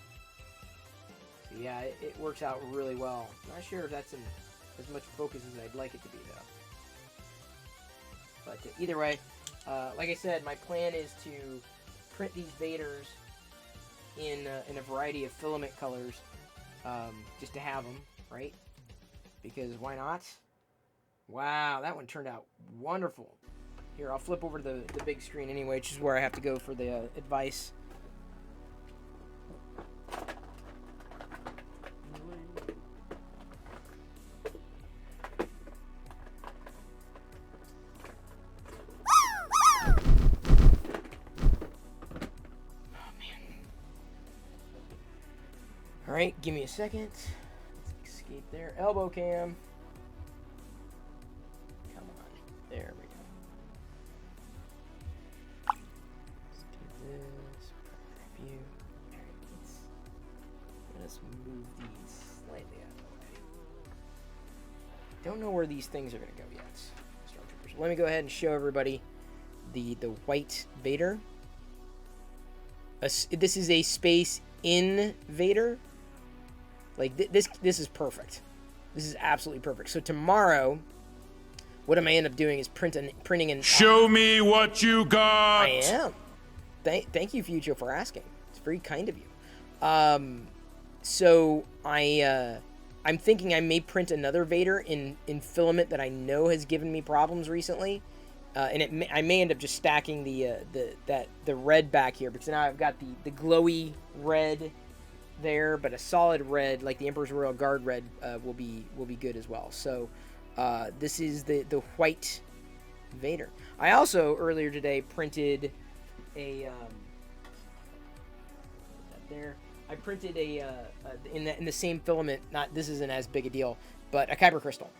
S1: So yeah, it works out really well. Not sure if that's in as much focus as I'd like it to be, though. But either way, like I said, my plan is to print these Vaders in a variety of filament colors, just to have them, right? Because why not? Wow, that one turned out wonderful. Here, I'll flip over to the big screen anyway, which is where I have to go for the advice. Alright, give me a second. Let's escape there. Elbow cam. Come on. There we go. Let's do this. Review. Alright, let's move these slightly out of the way. Don't know where these things are going to go yet. Stormtroopers. Let me go ahead and show everybody the white Vader. This is a space in Vader. Like, this is perfect. This is absolutely perfect. So tomorrow, what I may end up doing is printing an...
S2: Show me what you got!
S1: I am. Thank you, Future, for asking. It's very kind of you. So I'm thinking I may print another Vader in filament that I know has given me problems recently. And I may end up just stacking the red back here, because now I've got the glowy red there, but a solid red like the Emperor's Royal Guard red will be good as well. So this is the white Vader. I also earlier today printed a there. I printed in the same filament. Not, this isn't as big a deal, but a kyber crystal,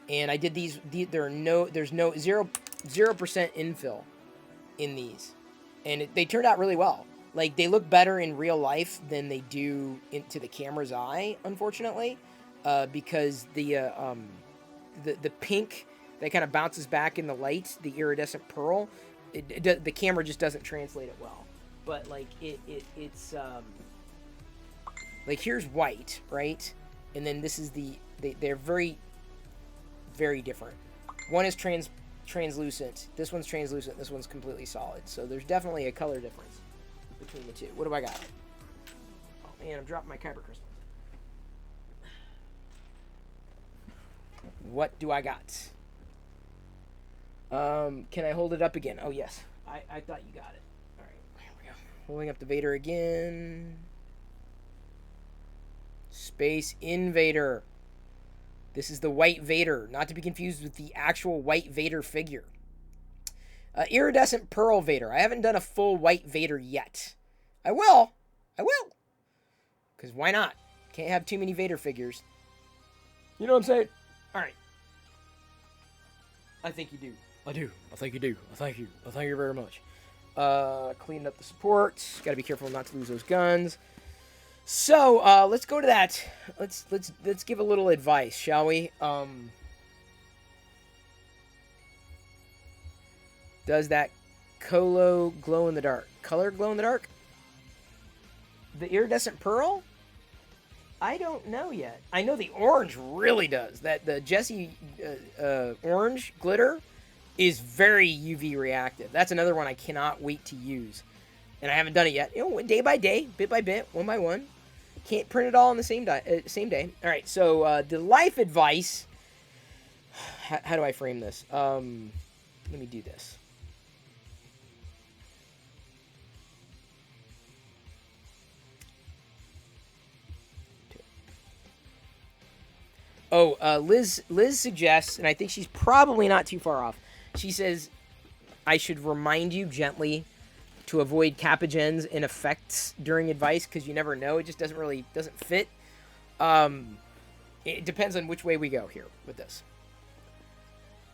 S1: and I did these. There's no 0% infill in these, and they turned out really well. Like, they look better in real life than they do into the camera's eye, unfortunately, because the pink that kind of bounces back in the light, the iridescent pearl, the camera just doesn't translate it well. But like it's like, here's white, right? And then this is they're very, very different. One is translucent. This one's translucent. This one's completely solid. So there's definitely a color difference between the two. What do I got? Oh man, I'm dropping my kyber crystals. What do I got? Can I hold it up again? Oh yes, I thought you got it. All right, here we go. Holding up the Vader again. Space Invader. This is the white Vader, not to be confused with the actual white Vader figure. Iridescent Pearl Vader. I haven't done a full white Vader yet. I will. Because why not? Can't have too many Vader figures. You know what I'm saying? Alright. I think you do. I do. I think you do. I thank you. I thank you very much. Cleaning up the supports. Gotta be careful not to lose those guns. So, let's go to that. Let's give a little advice, shall we? Does that Colo glow in the dark? Color glow in the dark? The iridescent pearl? I don't know yet. I know the orange really does. That the Jesse orange glitter is very UV reactive. That's another one I cannot wait to use. and I haven't done it yet. Day by day, bit by bit, one by one. Can't print it all on the same day. All right, so the life advice. How do I frame this? Let me do this. Liz suggests, and I think she's probably not too far off. She says, I should remind you gently to avoid capagens and effects during advice because you never know. It just doesn't fit. It depends on which way we go here with this.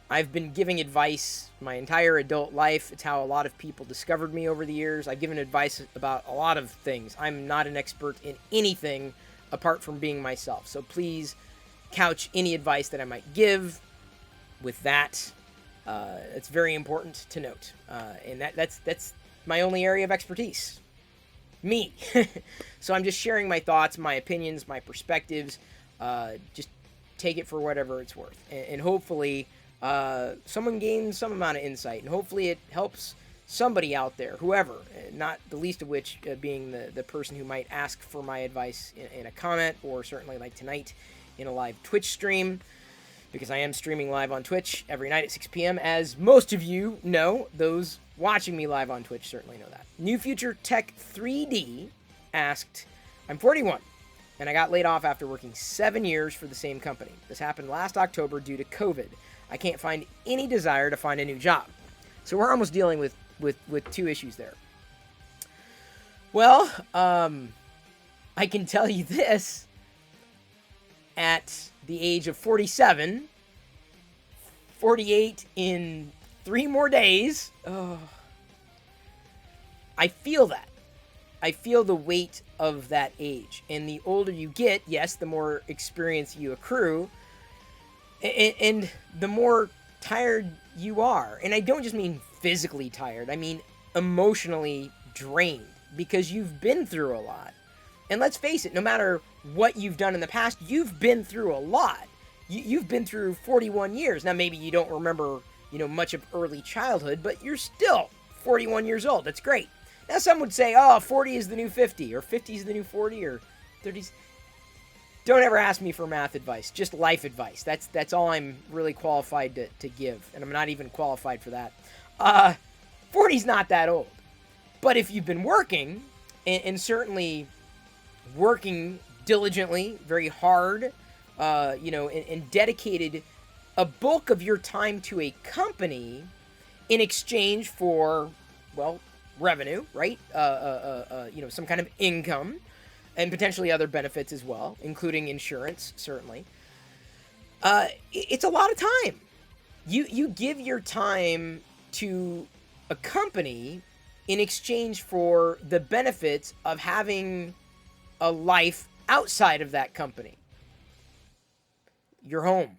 S1: I've been giving advice my entire adult life. It's how a lot of people discovered me over the years. I've given advice about a lot of things. I'm not an expert in anything apart from being myself. So please couch any advice that I might give with that. It's very important to note. And that's my only area of expertise. Me. So I'm just sharing my thoughts, my opinions, my perspectives. Just take it for whatever it's worth. And hopefully someone gains some amount of insight. And hopefully it helps somebody out there, whoever, not the least of which being the person who might ask for my advice in a comment, or certainly like tonight in a live Twitch stream, because I am streaming live on Twitch every night at 6 p.m., as most of you know. Those watching me live on Twitch certainly know that. New Future Tech 3D asked, I'm 41, and I got laid off after working 7 years for the same company. This happened last October due to COVID. I can't find any desire to find a new job. So we're almost dealing with two issues there. Well, I can tell you this. At the age of 47, 48 in 3 more days, I feel that. I feel the weight of that age. And the older you get, yes, the more experience you accrue, and the more tired you are. And I don't just mean physically tired. I mean emotionally drained, because you've been through a lot. And let's face it, no matter what you've done in the past, you've been through a lot. You've been through 41 years. Now, maybe you don't remember, much of early childhood, but you're still 41 years old. That's great. Now, some would say, 40 is the new 50, or 50 is the new 40, or 30s. Don't ever ask me for math advice, just life advice. That's all I'm really qualified to give, and I'm not even qualified for that. 40's not that old. But if you've been working, and certainly working diligently, very hard, and dedicated a bulk of your time to a company in exchange for, well, revenue, right? Some kind of income, and potentially other benefits as well, including insurance, certainly. It's a lot of time. You give your time to a company in exchange for the benefits of having a life outside of that company. Your home,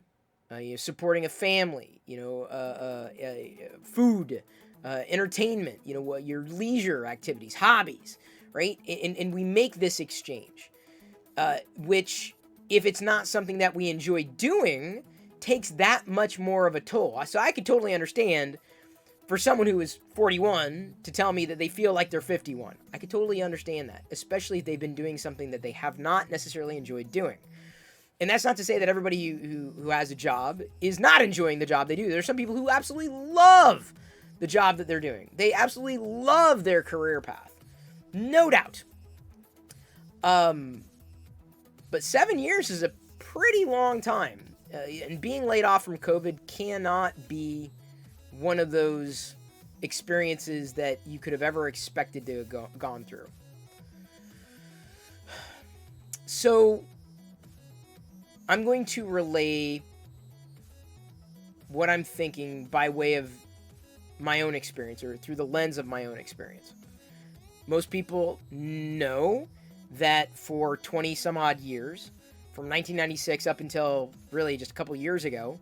S1: you're supporting a family, food, entertainment, your leisure activities, hobbies, right? And we make this exchange, which, if it's not something that we enjoy doing, takes that much more of a toll. So I could totally understand for someone who is 41 to tell me that they feel like they're 51. I could totally understand that, especially if they've been doing something that they have not necessarily enjoyed doing. And that's not to say that everybody who has a job is not enjoying the job they do. There's some people who absolutely love the job that they're doing. They absolutely love their career path. No doubt. But 7 years is a pretty long time. And being laid off from COVID cannot be one of those experiences that you could have ever expected to have gone through. So I'm going to relay what I'm thinking by way of my own experience, or through the lens of my own experience. Most people know that for 20 some odd years, from 1996 up until really just a couple years ago,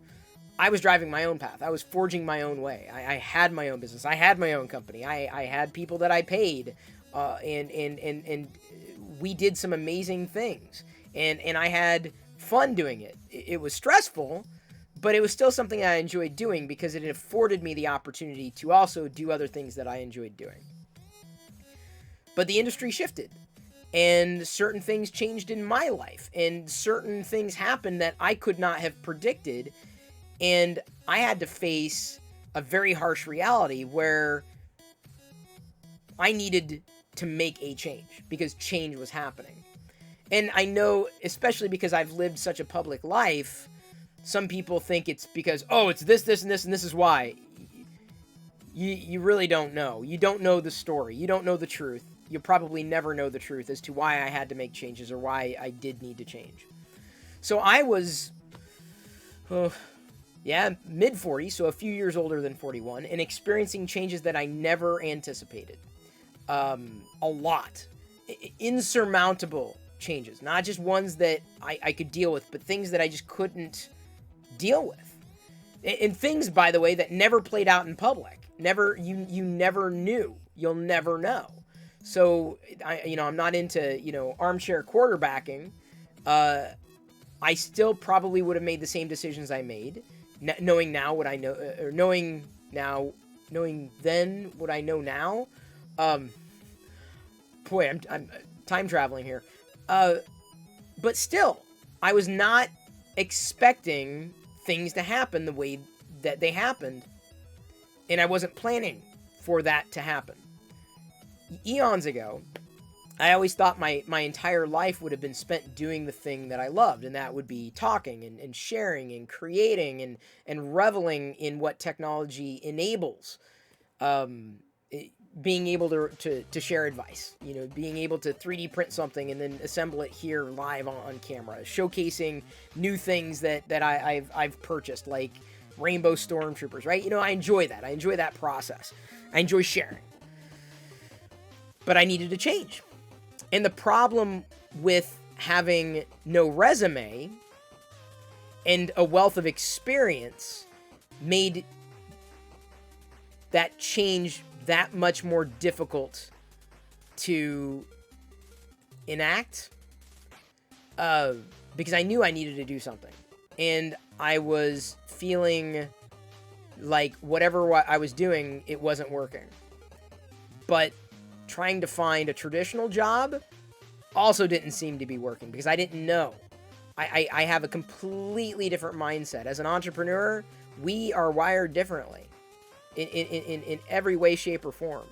S1: I was driving my own path. I was forging my own way. I had my own business. I had my own company. I had people that I paid, and we did some amazing things. And I had fun doing it. It was stressful, but it was still something I enjoyed doing because it afforded me the opportunity to also do other things that I enjoyed doing. But the industry shifted, and certain things changed in my life, and certain things happened that I could not have predicted, and I had to face a very harsh reality where I needed to make a change because change was happening. And I know, especially because I've lived such a public life, some people think it's because, oh, it's this, this, and this, and this is why. You really don't know. You don't know the story. You don't know the truth. You'll probably never know the truth as to why I had to make changes or why I did need to change. So I was, mid-40s, so a few years older than 41, and experiencing changes that I never anticipated. A lot. Insurmountable changes. Not just ones that I could deal with, but things that I just couldn't deal with. And things, by the way, that never played out in public. You never knew. You'll never know. So, I'm not into, armchair quarterbacking. I still probably would have made the same decisions I made, knowing now what I know, or knowing then what I know now. Boy, I'm time traveling here. But still, I was not expecting things to happen the way that they happened, and I wasn't planning for that to happen. Eons ago, I always thought my entire life would have been spent doing the thing that I loved, and that would be talking and sharing and creating and reveling in what technology enables. Being able to share advice, being able to 3D print something and then assemble it here live on camera, showcasing new things that I've purchased, like Rainbow Stormtroopers, right? I enjoy that. I enjoy that process. I enjoy sharing. But I needed to change. And the problem with having no resume and a wealth of experience made that change that much more difficult to enact, because I knew I needed to do something, and I was feeling like whatever I was doing, it wasn't working. But trying to find a traditional job also didn't seem to be working because I didn't know. I have a completely different mindset. As an entrepreneur, we are wired differently. In every way, shape, or form.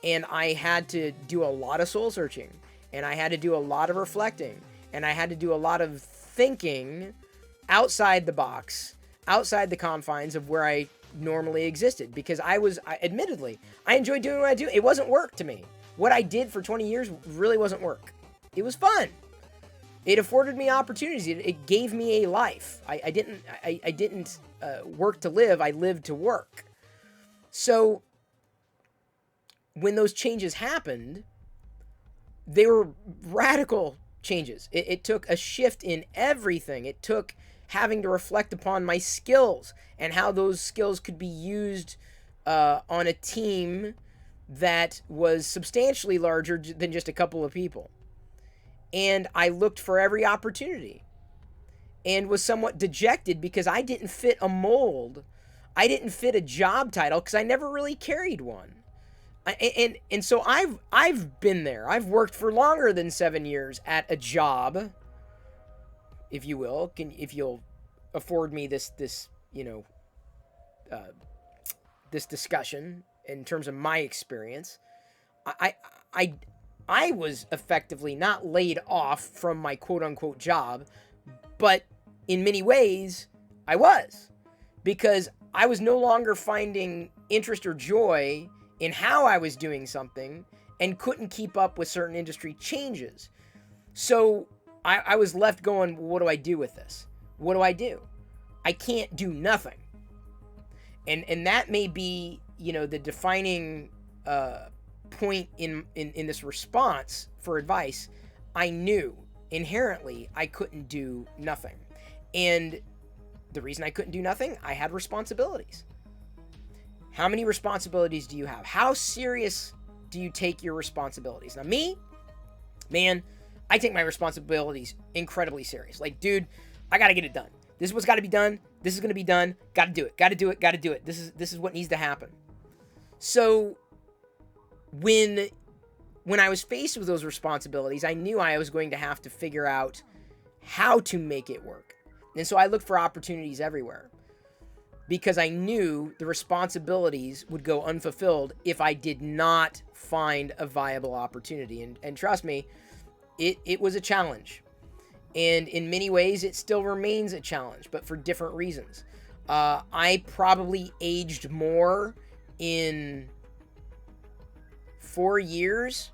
S1: And I had to do a lot of soul searching, and I had to do a lot of reflecting, and I had to do a lot of thinking outside the box, outside the confines of where I normally existed, because admittedly, I enjoyed doing what I do. It wasn't work to me. What I did for 20 years really wasn't work. It was fun. It afforded me opportunities. It gave me a life. I didn't work to live. I lived to work. So, when those changes happened, they were radical changes. It took a shift in everything. It took having to reflect upon my skills and how those skills could be used on a team that was substantially larger than just a couple of people. And I looked for every opportunity and was somewhat dejected because I didn't fit a mold. I didn't fit a job title because I never really carried one. And so I've been there. I've worked for longer than 7 years at a job, if you will. If you'll afford me this discussion in terms of my experience, I was effectively not laid off from my quote unquote job, but in many ways I was, because I was no longer finding interest or joy in how I was doing something and couldn't keep up with certain industry changes. So I was left going, what do I do with this? What do I do? I can't do nothing. And that may be, the defining point in this response for advice. I knew inherently I couldn't do nothing. And the reason I couldn't do nothing, I had responsibilities. How many responsibilities do you have? How serious do you take your responsibilities? Now, me, man, I take my responsibilities incredibly serious. Like, dude, I got to get it done. This is what's got to be done. This is going to be done. Got to do it. Got to do it. Got to do it. This is what needs to happen. So when when I was faced with those responsibilities, I knew I was going to have to figure out how to make it work. And so I looked for opportunities everywhere because I knew the responsibilities would go unfulfilled if I did not find a viable opportunity. And trust me, it was a challenge. And in many ways, it still remains a challenge, but for different reasons. I probably aged more in 4 years.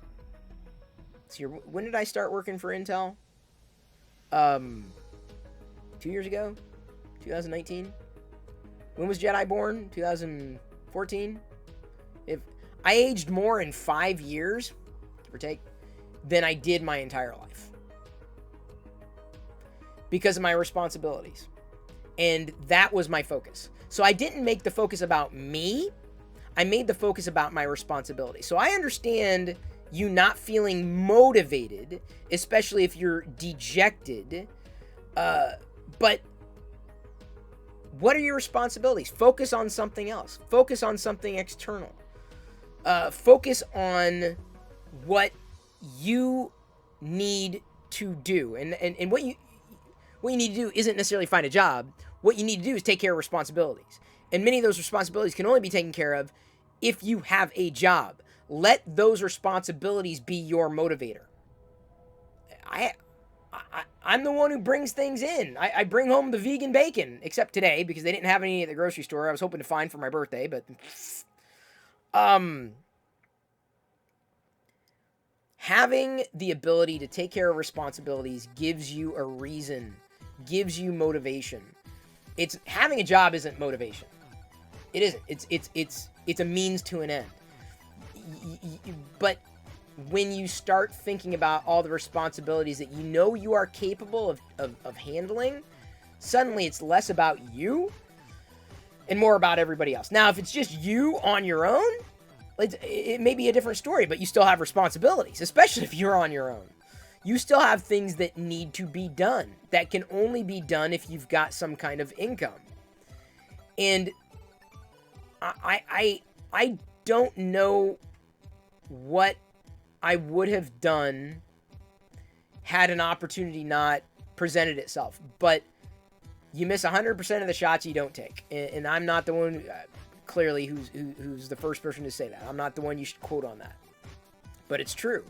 S1: Let's see, when did I start working for Intel? 2 years ago? 2019? When was Jedi born? 2014? If I aged more in 5 years, give or take, than I did my entire life. Because of my responsibilities. And that was my focus. So I didn't make the focus about me. I made the focus about my responsibility. So I understand you not feeling motivated, especially if you're dejected. But what are your responsibilities? Focus on something else. Focus on something external. Focus on what you need to do. And what you need to do isn't necessarily find a job. What you need to do is take care of responsibilities. And many of those responsibilities can only be taken care of if you have a job. Let those responsibilities be your motivator. I'm the one who brings things in. I bring home the vegan bacon, except today because they didn't have any at the grocery store. I was hoping to find for my birthday, but having the ability to take care of responsibilities gives you a reason, gives you motivation. It's having a job isn't motivation. It isn't. It's a means to an end. But when you start thinking about all the responsibilities that you know you are capable of handling, suddenly it's less about you and more about everybody else. Now, if it's just you on your own, it may be a different story, but you still have responsibilities, especially if you're on your own. You still have things that need to be done that can only be done if you've got some kind of income. And I don't know what I would have done had an opportunity not presented itself. But you miss 100% of the shots you don't take. And I'm not the one, clearly, who's the first person to say that. I'm not the one you should quote on that. But it's true.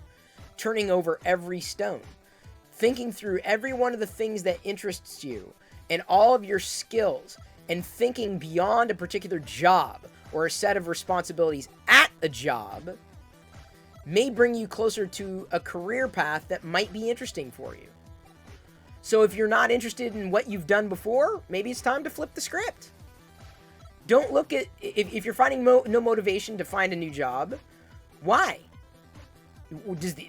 S1: Turning over every stone. Thinking through every one of the things that interests you and all of your skills. And thinking beyond a particular job or a set of responsibilities at a job may bring you closer to a career path that might be interesting for you. So if you're not interested in what you've done before, maybe it's time to flip the script. Don't look at, if you're finding no motivation to find a new job, why?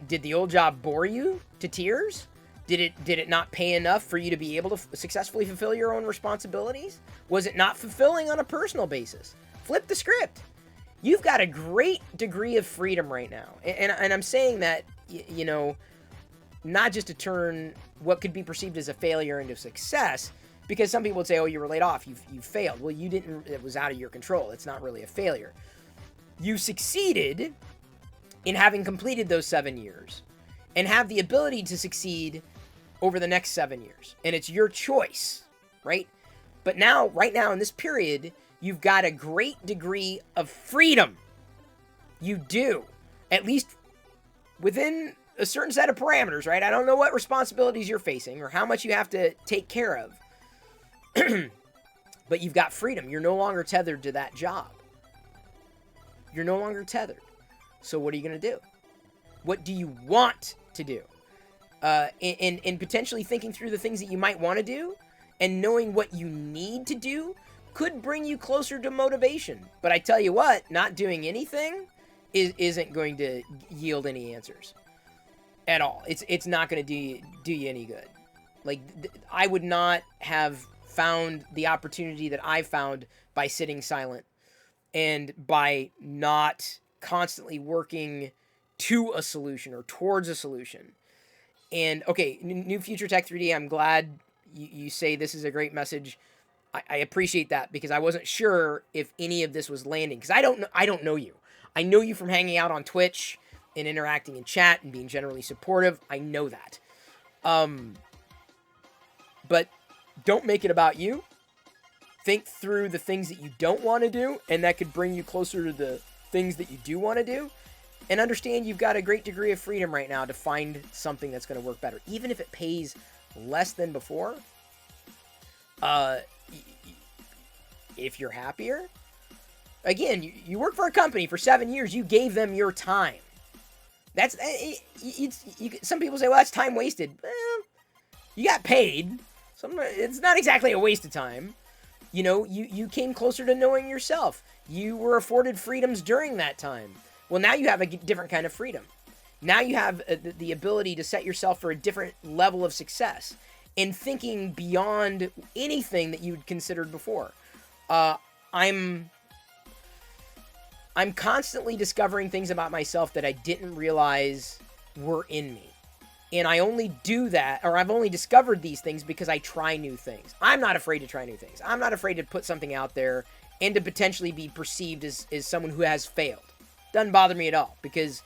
S1: Did the old job bore you to tears? Did it not pay enough for you to be able to successfully fulfill your own responsibilities? Was it not fulfilling on a personal basis? Flip the script. You've got a great degree of freedom right now. And I'm saying that, you know, not just to turn what could be perceived as a failure into success, because some people would say, oh, you were laid off, you failed. Well, you didn't, it was out of your control. It's not really a failure. You succeeded in having completed those 7 years and have the ability to succeed over the next 7 years. And it's your choice, right? But now, right now in this period, you've got a great degree of freedom. You do. At least within a certain set of parameters, right? I don't know what responsibilities you're facing or how much you have to take care of. But you've got freedom. You're no longer tethered to that job. You're no longer tethered. So what are you going to do? What do you want to do? And potentially thinking through the things that you might want to do and knowing what you need to do could bring you closer to motivation. But I tell you what, not doing anything isn't going to yield any answers at all. It's not going to do you any good. Like, I would not have found the opportunity that I found by sitting silent and by not constantly working to a solution or towards a solution. And okay, New Future Tech 3D, I'm glad you say this is a great message. I appreciate that because I wasn't sure if any of this was landing because I don't know you. I know you from hanging out on Twitch and interacting in chat and being generally supportive. I know that. But don't make it about you. Think through the things that you don't want to do, and that could bring you closer to the things that you do want to do. And understand you've got a great degree of freedom right now to find something that's going to work better. Even if it pays less than before, if you're happier, again, you work for a company for 7 years, you gave them your time. Some people say, well, that's time wasted. Well, you got paid. It's not exactly a waste of time. You know, you came closer to knowing yourself. You were afforded freedoms during that time. Well, now you have a different kind of freedom. Now you have the ability to set yourself for a different level of success and thinking beyond anything that you'd considered before. I'm constantly discovering things about myself that I didn't realize were in me. And I only do that, or I've only discovered these things because I try new things. I'm not afraid to try new things. I'm not afraid to put something out there and to potentially be perceived as someone who has failed. Doesn't bother me at all, because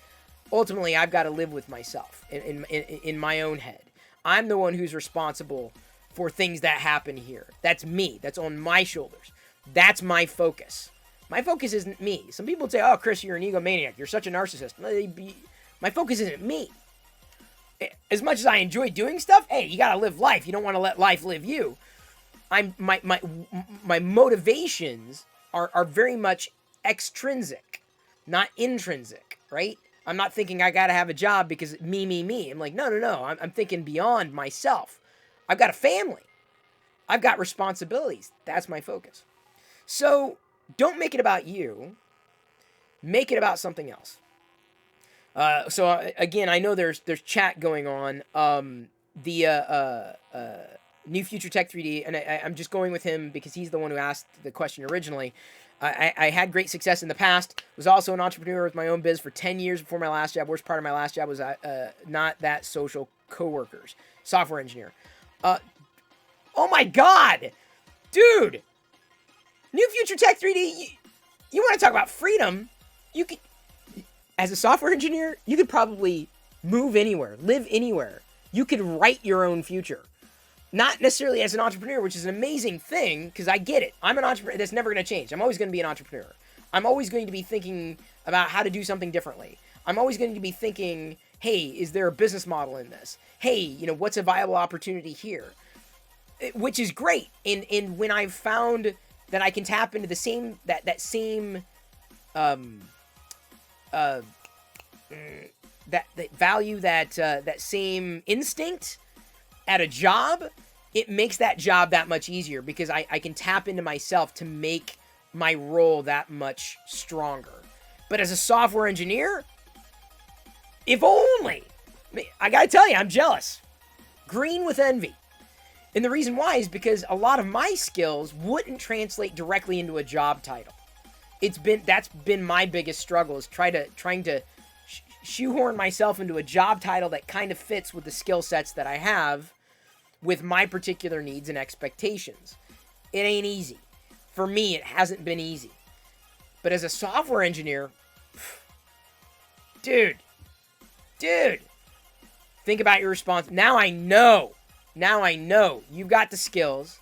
S1: ultimately I've got to live with myself in my own head. I'm the one who's responsible for things that happen here. That's me. That's on my shoulders. That's my focus. My focus isn't me. Some people would say, oh, Chris, you're an egomaniac. You're such a narcissist. My focus isn't me. As much as I enjoy doing stuff, hey, you got to live life. You don't want to let life live you. My motivations are very much extrinsic, not intrinsic, right? I'm not thinking I got to have a job because me. I'm like, no. I'm thinking beyond myself. I've got a family. I've got responsibilities. That's my focus. So don't make it about you. Make it about something else. Again, I know there's chat going on. The New Future Tech 3D, and I'm just going with him because he's the one who asked the question originally. I had great success in the past. Was also an entrepreneur with my own biz for 10 years before my last job. Worst part of my last job was not that social coworkers. Software engineer. Oh my God, dude! New Future Tech 3D. You want to talk about freedom? You could, as a software engineer, you could probably move anywhere, live anywhere. You could write your own future. Not necessarily as an entrepreneur, which is an amazing thing, because I get it. I'm an entrepreneur. That's never going to change. I'm always going to be an entrepreneur. I'm always going to be thinking about how to do something differently. I'm always going to be thinking, hey, is there a business model in this? Hey, what's a viable opportunity here? Which is great. And when I've found that I can tap into the same, that same value, that same instinct at a job, it makes that job that much easier because I can tap into myself to make my role that much stronger. But as a software engineer, if only, I gotta tell you, I'm jealous. Green with envy. And the reason why is because a lot of my skills wouldn't translate directly into a job title. That's been my biggest struggle, is trying to shoehorn myself into a job title that kind of fits with the skill sets that I have with my particular needs and expectations. It ain't easy. For me, it hasn't been easy. But as a software engineer, dude, think about your response. Now I know you've got the skills.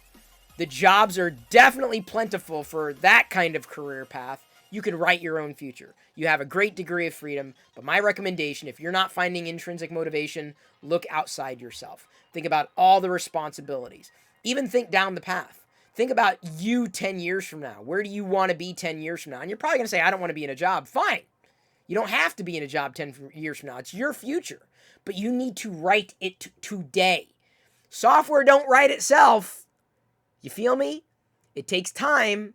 S1: The jobs are definitely plentiful for that kind of career path. You can write your own future. You have a great degree of freedom, but my recommendation, if you're not finding intrinsic motivation, look outside yourself. Think about all the responsibilities. Even think down the path. Think about you 10 years from now. Where do you want to be 10 years from now? And you're probably going to say, I don't want to be in a job. Fine. You don't have to be in a job 10 years from now. It's your future. But you need to write it today. Software don't write itself. You feel me? It takes time.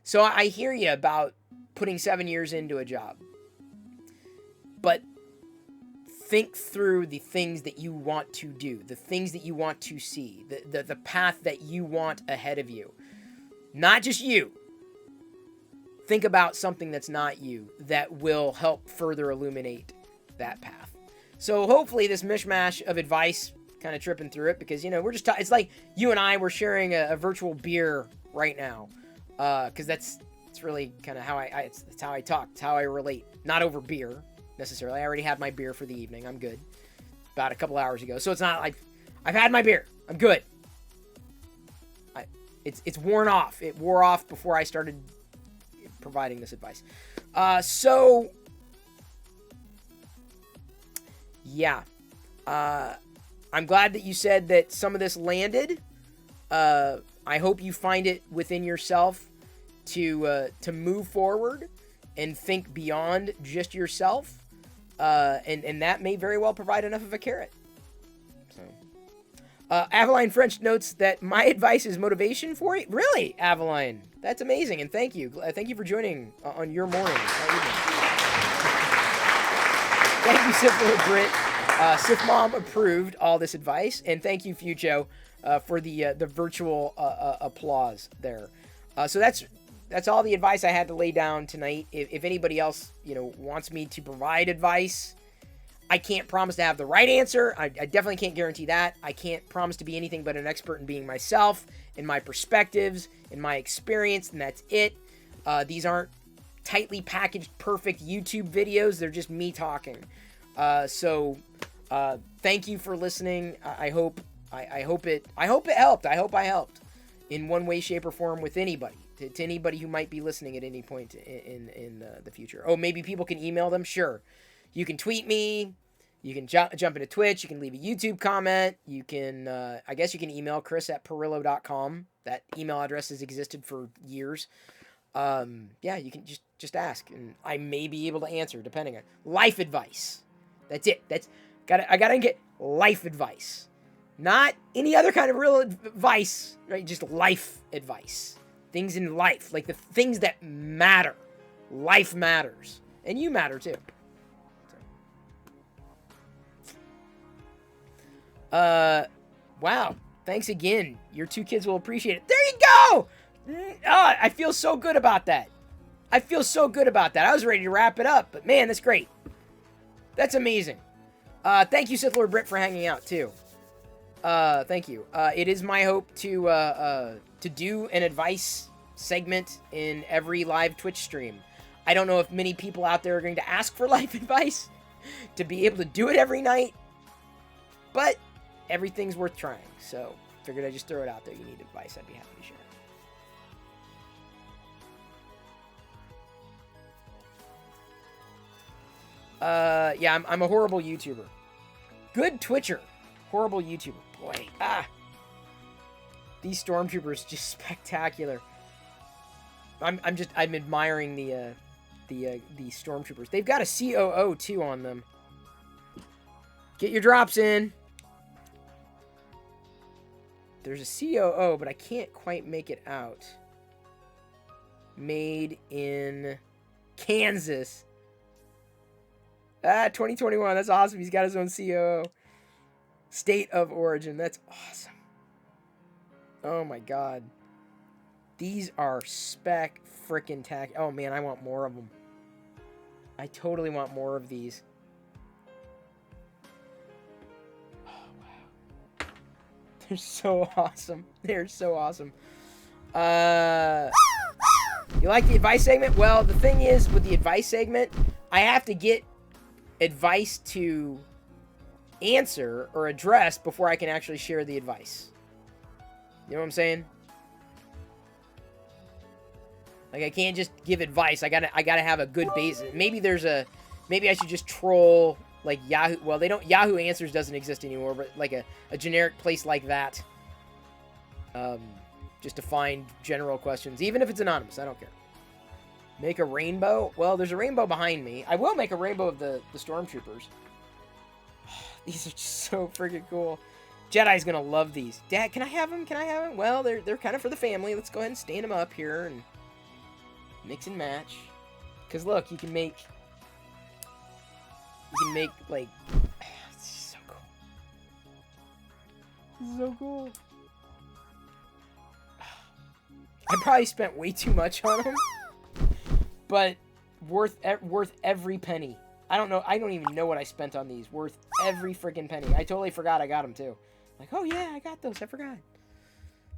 S1: So I hear you about putting 7 years into a job. But think through the things that you want to do, the things that you want to see, the path that you want ahead of you. Not just you. Think about something that's not you that will help further illuminate that path. So hopefully this mishmash of advice, kind of tripping through it, because, we're just it's like you and I were sharing a virtual beer right now, because it's really kind of how it's how I talk, it's how I relate. Not over beer, necessarily. I already had my beer for the evening. I'm good. About a couple hours ago. So it's not like I've had my beer. I'm good. It's worn off. It wore off before I started providing this advice. So yeah. I'm glad that you said that some of this landed. I hope you find it within yourself to move forward and think beyond just yourself. And that may very well provide enough of a carrot. So, Aveline French notes that my advice is motivation for you. Really, Aveline? That's amazing, and thank you. Thank you for joining on your morning. Thank you, Sith Brit. Sith Mom approved all this advice, and thank you, Fucho, for the virtual applause there. So that's all the advice I had to lay down tonight. If anybody else, wants me to provide advice, I can't promise to have the right answer. I definitely can't guarantee that. I can't promise to be anything but an expert in being myself, in my perspectives, in my experience, and that's it. These aren't tightly packaged, perfect YouTube videos. They're just me talking. So thank you for listening. I hope it helped. I hope I helped in one way, shape, or form with anybody. To anybody who might be listening at any point in the future. Oh, maybe people can email them? Sure. You can tweet me. You can jump into Twitch. You can leave a YouTube comment. You can, I guess you can email chris@perillo.com. That email address has existed for years. Yeah, you can just ask, and I may be able to answer, depending on life advice. That's it. I gotta get life advice. Not any other kind of real advice, right? Just life advice. Things in life, like the things that matter. Life matters. And you matter too. Wow. Thanks again. Your two kids will appreciate it. There you go! I feel so good about that. I was ready to wrap it up, but man, that's great. That's amazing. Thank you, Sith Lord Brit, for hanging out too. Thank you. It is my hope to do an advice segment in every live Twitch stream. I don't know if many people out there are going to ask for life advice to be able to do it every night, but everything's worth trying. So figured I'd just throw it out there. You need advice, I'd be happy to share. Yeah, I'm a horrible YouTuber. Good Twitcher. Horrible YouTuber. Boy, these stormtroopers just spectacular. I'm admiring the stormtroopers. They've got a COO too on them. Get your drops in. There's a COO, but I can't quite make it out. Made in Kansas. 2021. That's awesome. He's got his own COO. State of origin. That's awesome. Oh my god. These are frickin' tack. Oh man, I want more of them. I totally want more of these. Oh wow. They're so awesome. They're so awesome. You like the advice segment? Well, the thing is, with the advice segment, I have to get advice to answer or address before I can actually share the advice. You know what I'm saying? Like, I can't just give advice. I gotta have a good basis. Maybe I should just troll like Yahoo. Well, Yahoo Answers doesn't exist anymore, but like a generic place like that. Just to find general questions, even if it's anonymous. I don't care. Make a rainbow? Well, there's a rainbow behind me. I will make a rainbow of the stormtroopers. These are just so freaking cool. Jedi's gonna love these. Dad, can I have them? Well, they're kind of for the family. Let's go ahead and stand them up here and mix and match. Because look, you can make like, it's so cool. This is so cool. I probably spent way too much on them, but worth every penny. I don't even know what I spent on these. Worth every freaking penny. I totally forgot I got them too. Like, oh yeah, I got those. I forgot.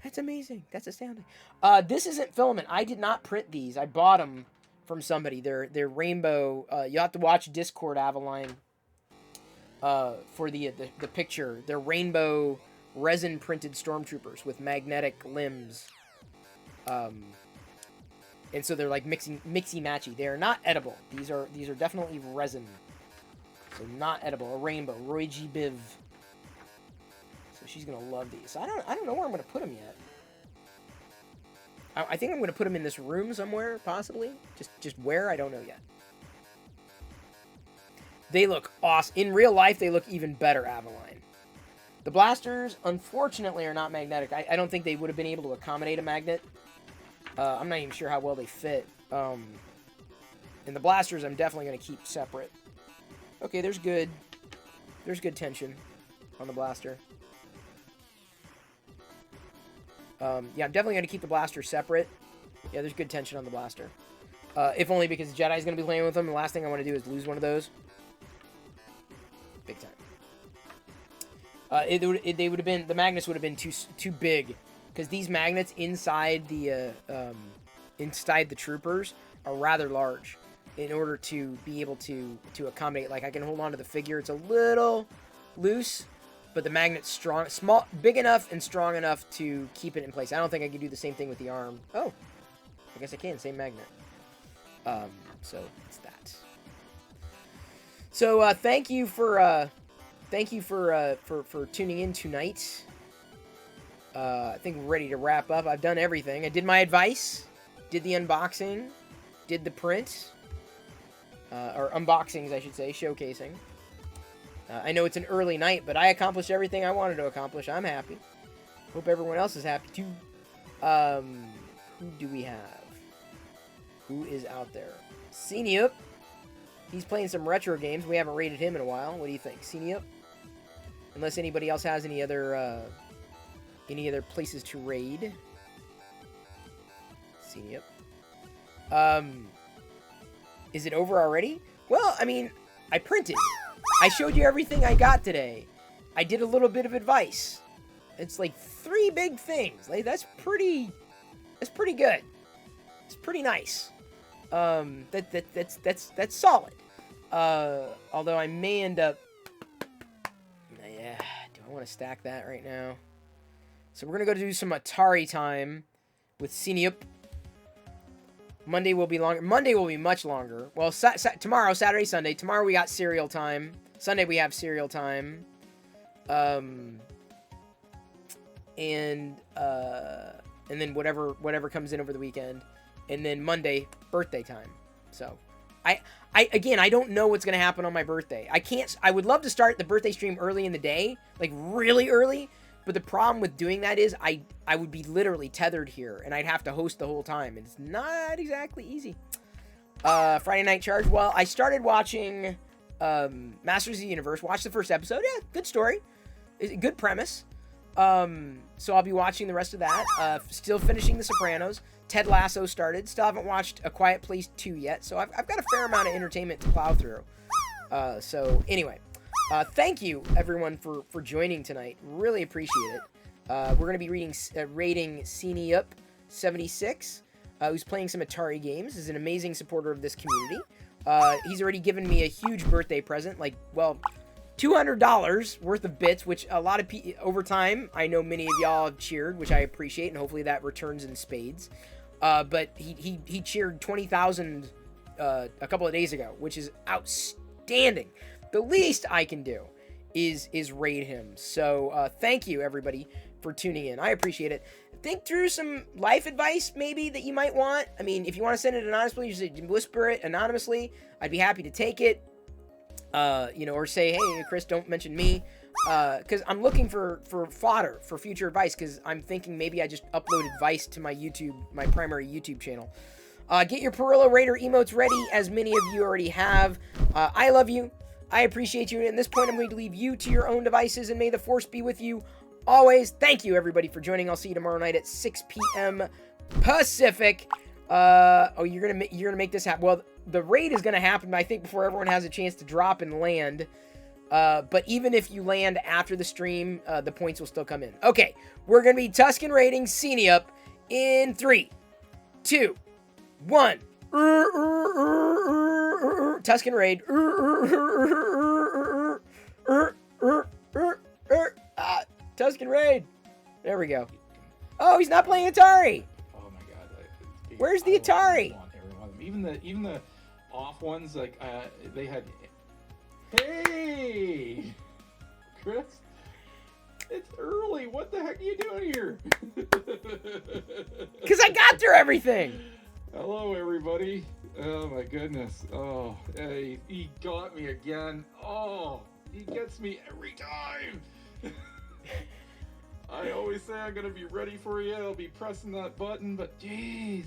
S1: That's amazing. That's astounding. This isn't filament. I did not print these. I bought them from somebody. They're rainbow. You have to watch Discord, Avaline, for the picture. They're rainbow resin printed stormtroopers with magnetic limbs. And so they're like mixy matchy. They are not edible. These are definitely resin. So not edible. A rainbow. Roy G. Biv. So she's gonna love these. I don't know where I'm gonna put them yet. I think I'm gonna put them in this room somewhere, possibly. Just where, I don't know yet. They look awesome. In real life, they look even better, Avaline. The blasters, unfortunately, are not magnetic. I don't think they would have been able to accommodate a magnet. I'm not even sure how well they fit. And the blasters, I'm definitely going to keep separate. Okay, there's good tension on the blaster. Yeah, I'm definitely going to keep the blaster separate. Yeah, there's good tension on the blaster. If only because Jedi's going to be playing with them. The last thing I want to do is lose one of those. Big time. They would have been, the magnets would have been too big, because these magnets inside the troopers are rather large in order to be able to accommodate. Like, I can hold on to the figure. It's a little loose, but the magnet's big enough and strong enough to keep it in place. I don't think I could do the same thing with the arm. Oh, I guess I can. Same magnet. So it's that. So thank you for tuning in tonight. I think we're ready to wrap up. I've done everything. I did my advice, did the unboxing, did the print, or unboxings, I should say, showcasing. I know it's an early night, but I accomplished everything I wanted to accomplish. I'm happy. Hope everyone else is happy too. Who do we have? Who is out there? Seniup. He's playing some retro games. We haven't rated him in a while. What do you think, Seniup? Unless anybody else has any other places to raid. Seniup. Is it over already? Well, I mean, I printed. I showed you everything I got today. I did a little bit of advice. It's like 3 big things. Like, that's pretty good. It's pretty nice. That's solid. Although I may end up, yeah, do I want to stack that right now? So we're gonna go do some Atari time with Seniup. Monday will be longer. Monday will be much longer. Well, tomorrow, Saturday, Sunday. Tomorrow we got cereal time. Sunday we have cereal time. And then whatever comes in over the weekend. And then Monday, birthday time. So, again, I don't know what's going to happen on my birthday. I would love to start the birthday stream early in the day, like really early, but the problem with doing that is I would be literally tethered here, and I'd have to host the whole time, and it's not exactly easy. Friday Night Charge, well, I started watching Masters of the Universe, watched the first episode, yeah, good story, good premise. So I'll be watching the rest of that, still finishing The Sopranos. Ted Lasso started. Still haven't watched A Quiet Place 2 yet, so I've got a fair amount of entertainment to plow through. So anyway, thank you everyone for joining tonight. Really appreciate it. We're going to be rating Seniup 76, who's playing some Atari games. He's an amazing supporter of this community. He's already given me a huge birthday present, like, well, $200 worth of bits, which a lot of people, over time, I know many of y'all have cheered, which I appreciate, and hopefully that returns in spades. But he cheered 20,000 a couple of days ago, which is outstanding. The least I can do is raid him. So thank you everybody for tuning in. I appreciate it. Think through some life advice maybe that you might want. I mean, if you want to send it anonymously, just whisper it anonymously. I'd be happy to take it. Or say, hey, Chris, don't mention me. Because I'm looking for fodder for future advice, because I'm thinking maybe I just upload advice to my primary YouTube channel. Get your Perillo Raider emotes ready, as many of you already have. I love you. I appreciate you. And at this point, I'm going to leave you to your own devices, and may the Force be with you always. Thank you, everybody, for joining. I'll see you tomorrow night at 6 p.m. Pacific. You're gonna make this happen. Well, the raid is gonna happen, I think, before everyone has a chance to drop and land. But even if you land after the stream, the points will still come in. Okay, we're gonna be Tusken raiding Seniup in 3, 2, 1. Tuscan Raid. Tuscan Raid. There we go. Oh, he's not playing Atari.
S4: Oh my god!
S1: Where's the Atari?
S4: I want every one of them. Even the off ones, like they had. Hey, Chris, it's early. What the heck are you doing here?
S1: Because I got through everything.
S4: Hello, everybody. Oh my goodness. Oh, hey, he got me again. Oh, he gets me every time. I always say I'm gonna be ready for you. I'll be pressing that button, but jeez,